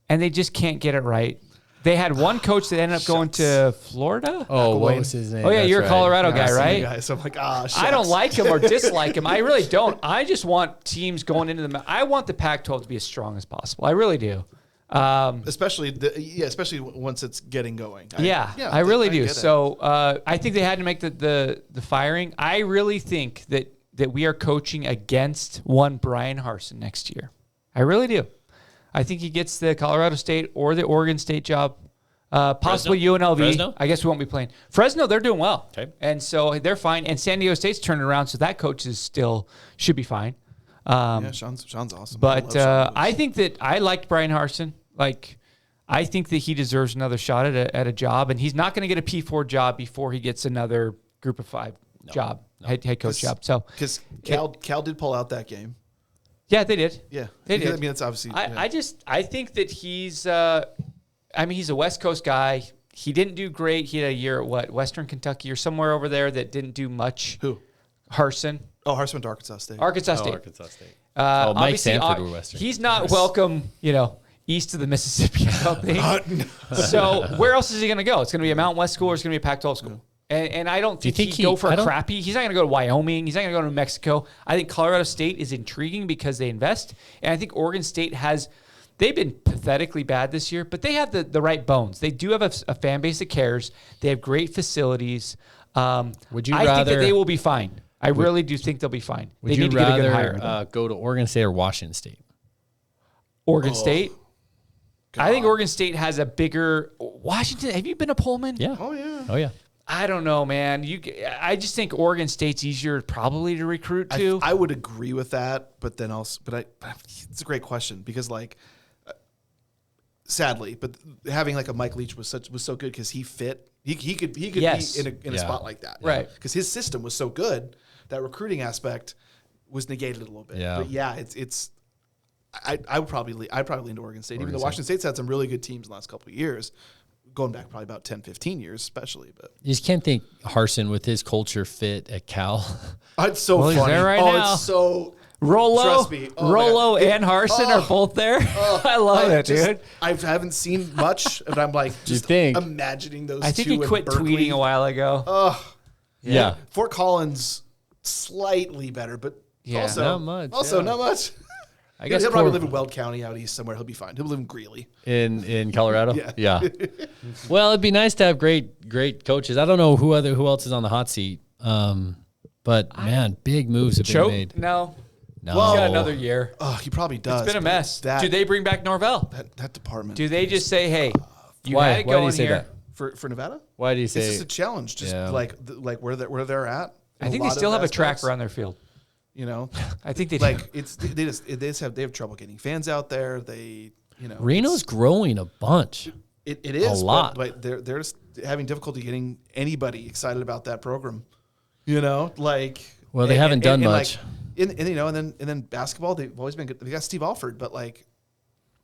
Speaker 3: and they just can't get it right. They had one coach that ended up going to Florida.
Speaker 2: Oh, what
Speaker 4: McElwain.
Speaker 2: was his name?
Speaker 3: Oh, yeah,
Speaker 2: That's
Speaker 3: you're a
Speaker 2: right.
Speaker 3: Colorado guy,
Speaker 4: I've seen
Speaker 3: right?
Speaker 4: the guy, so I'm like,
Speaker 3: I don't
Speaker 4: shucks.
Speaker 3: like him or dislike him. I really don't. I just want teams going into the. I want the Pac-12 to be as strong as possible. I really do.
Speaker 4: especially once it's getting going.
Speaker 3: I really do.
Speaker 4: get it.
Speaker 3: So I think they had to make the firing. I really think that we are coaching against one Brian Harsin next year. I really do. I think he gets the Colorado State or the Oregon State job. Possibly UNLV.
Speaker 2: Fresno?
Speaker 3: I guess we won't be playing. Fresno, they're doing well.
Speaker 2: Okay.
Speaker 3: And so they're fine. And San Diego State's turning around, so that coach should be fine.
Speaker 4: yeah, Sean's awesome.
Speaker 3: But
Speaker 4: love Sean
Speaker 3: I think that I liked Brian Harsin. Like, I think that he deserves another shot at a job, and he's not going to get a P4 job before he gets another Group of Five job, head coach job. So
Speaker 4: because Cal did pull out that game.
Speaker 3: yeah, they did.
Speaker 4: Yeah,
Speaker 3: They did.
Speaker 4: I mean, it's obviously.
Speaker 3: I think that he's. He's a West Coast guy. He didn't do great. He had a year at Western Kentucky or somewhere over there that didn't do much.
Speaker 4: Who?
Speaker 3: Harsin.
Speaker 4: Oh, Harsin went to Arkansas State.
Speaker 3: Arkansas State.
Speaker 2: Arkansas State.
Speaker 3: Mike
Speaker 2: obviously, Sanford were Western.
Speaker 3: He's not welcome, east of the Mississippi, I don't think. So where else is he going to go? It's going to be a Mountain West school or it's going to be a Pac-12 school. And I don't think he'd go for a crappy. He's not going to go to Wyoming. He's not going to go to New Mexico. I think Colorado State is intriguing because they invest. And I think Oregon State they've been pathetically bad this year, but they have the right bones. They do have a fan base that cares. They have great facilities.
Speaker 2: Would you
Speaker 3: I
Speaker 2: rather?
Speaker 3: think that they will be fine. I really do think they'll be fine.
Speaker 2: Would
Speaker 3: They
Speaker 2: you
Speaker 3: need to get a good
Speaker 2: rather
Speaker 3: hire.
Speaker 2: go to Oregon State or Washington State?
Speaker 3: Oregon State. I think Oregon State has a bigger Washington. Have you been to Pullman?
Speaker 2: Yeah.
Speaker 4: Oh yeah.
Speaker 2: Oh yeah.
Speaker 3: I don't know, man. I just think Oregon State's easier probably to recruit to.
Speaker 4: I would agree with that, but then also, it's a great question because sadly, but having like a Mike Leach was so good because he fit. He could
Speaker 3: Yes.
Speaker 4: be in a spot like that,
Speaker 3: Right?
Speaker 4: Because his system was so good that recruiting aspect was negated a little bit.
Speaker 2: Yeah.
Speaker 4: But yeah, it's. I would probably lean to Oregon State, even though Washington State's had some really good teams in the last couple of years, going back probably about 10, 15 years, especially. But
Speaker 2: you just can't think Harsin with his culture fit at Cal.
Speaker 4: It's so funny.
Speaker 3: He's there right now.
Speaker 4: It's so.
Speaker 3: Rollo,
Speaker 4: Trust me.
Speaker 3: Rollo and Harsin are both there. I love it, dude.
Speaker 4: I haven't seen much, and I'm like just imagining those.
Speaker 3: I think
Speaker 4: two
Speaker 3: he quit
Speaker 4: in Berkeley.
Speaker 3: tweeting a while ago.
Speaker 2: Yeah.
Speaker 4: Fort Collins slightly better, but also
Speaker 2: not much.
Speaker 4: Also not much.
Speaker 2: I guess
Speaker 4: he'll probably live in Weld County out east somewhere. He'll be fine. He'll live in Greeley.
Speaker 2: In Colorado?
Speaker 4: Yeah.
Speaker 2: Well, it'd be nice to have great coaches. I don't know who else is on the hot seat. But man, big moves have been made.
Speaker 3: No.
Speaker 2: Well,
Speaker 3: he's got another year.
Speaker 4: Oh, he probably does.
Speaker 3: It's been a mess. Do they bring back Norvell?
Speaker 4: That department.
Speaker 3: Do they just say, "Hey, you
Speaker 2: why?
Speaker 3: had it
Speaker 2: Why do you
Speaker 3: going
Speaker 2: say
Speaker 3: here"?
Speaker 2: that?
Speaker 4: For Nevada?
Speaker 2: Why do you say
Speaker 4: it's just a challenge? Just like where they're at.
Speaker 3: I think they still have a tracker on their field.
Speaker 4: You know,
Speaker 3: I think they
Speaker 4: like they have trouble getting fans out there.
Speaker 2: Reno's growing a bunch.
Speaker 4: It is
Speaker 2: a lot,
Speaker 4: but they're just having difficulty getting anybody excited about that program. You know, like
Speaker 2: they haven't done much.
Speaker 4: And then basketball, they've always been good. They got Steve Alford, but like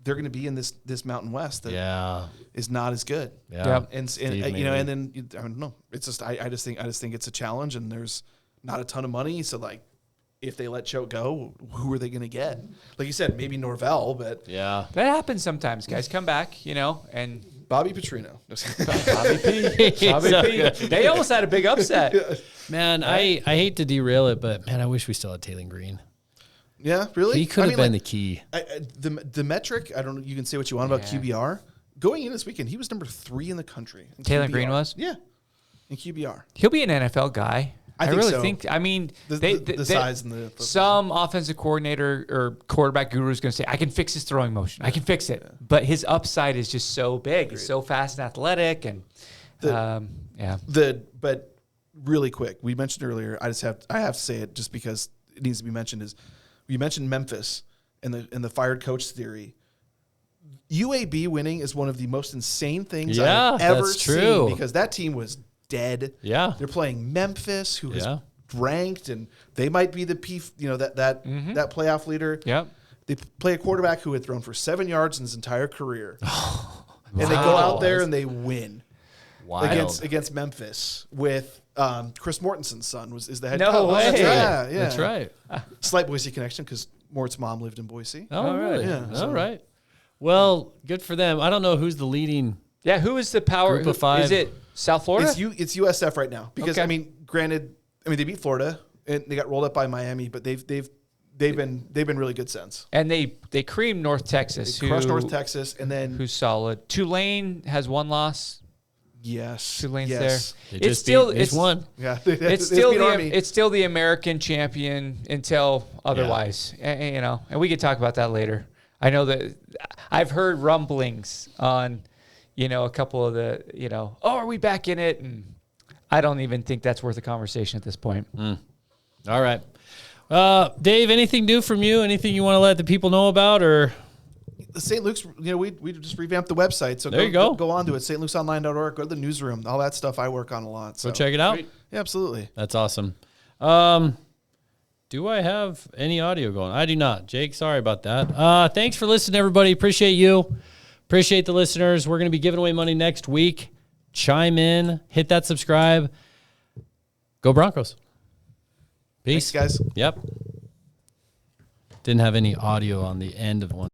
Speaker 4: they're going to be in this Mountain West that is not as good.
Speaker 2: Yeah,
Speaker 4: and then I don't know. It's just I just think it's a challenge, and there's not a ton of money. So like, if they let Choate go, who are they going to get? Like you said, maybe Norvell, but
Speaker 3: that happens sometimes. Guys come back, and
Speaker 4: Bobby Petrino.
Speaker 3: Bobby P. They almost had a big upset.
Speaker 2: Man, I hate to derail it, but man, I wish we still had Taylen Green.
Speaker 4: Yeah, really?
Speaker 2: He could have been the key.
Speaker 4: The metric, I don't know, you can say what you want about QBR. Going in this weekend, he was number 3 in the country.
Speaker 3: Taylen Green was?
Speaker 4: Yeah, in QBR.
Speaker 3: He'll be an NFL guy. I really think. I mean,
Speaker 4: the size and the
Speaker 3: some offensive coordinator or quarterback guru is going to say, "I can fix his throwing motion. I can fix it." But his upside is just so big. He's so fast and athletic, and
Speaker 4: But really quick, we mentioned earlier. I have to say it just because it needs to be mentioned. Is you mentioned Memphis and the fired coach theory. UAB winning is one of the most insane things I've ever seen because that team was dead.
Speaker 2: Yeah,
Speaker 4: they're playing Memphis, who is ranked, and they might be the that playoff leader.
Speaker 3: Yep.
Speaker 4: They play a quarterback who had thrown for 7 yards in his entire career, and they go out there and they win against Memphis with Chris Mortenson's son is the head coach.
Speaker 3: No way.
Speaker 2: That's right.
Speaker 4: Slight Boise connection because Mort's mom lived in Boise.
Speaker 2: Oh, really?
Speaker 4: Yeah.
Speaker 2: All right. Well, good for them. I don't know who's the leading.
Speaker 3: Yeah, who is the power
Speaker 2: group of 5?
Speaker 3: Is it South Florida?
Speaker 4: It's USF right now because granted, they beat Florida and they got rolled up by Miami, but they've been really good since.
Speaker 3: And they creamed North Texas.
Speaker 4: They crushed North Texas, and then
Speaker 3: who's solid. Tulane has one loss.
Speaker 4: Yes,
Speaker 3: Tulane's
Speaker 4: there.
Speaker 3: It's
Speaker 2: one.
Speaker 4: Yeah,
Speaker 3: it's still the American champion until otherwise. And we could talk about that later. I know that I've heard rumblings on. A couple of the, are we back in it? And I don't even think that's worth a conversation at this point.
Speaker 2: All right. Dave, anything new from you? Anything you want to let the people know about? Or
Speaker 4: St. Luke's, we just revamped the website. So
Speaker 2: there you go.
Speaker 4: Go on to it, stluke'sonline.org. Go to the newsroom. All that stuff I work on a lot. So
Speaker 2: go check it out.
Speaker 4: Great. Yeah, absolutely.
Speaker 2: That's awesome. Do I have any audio going? I do not. Jake, sorry about that. Thanks for listening, everybody. Appreciate you. Appreciate the listeners. We're going to be giving away money next week. Chime in. Hit that subscribe. Go Broncos. Peace.
Speaker 4: Thanks, guys.
Speaker 2: Yep. Didn't have any audio on the end of one.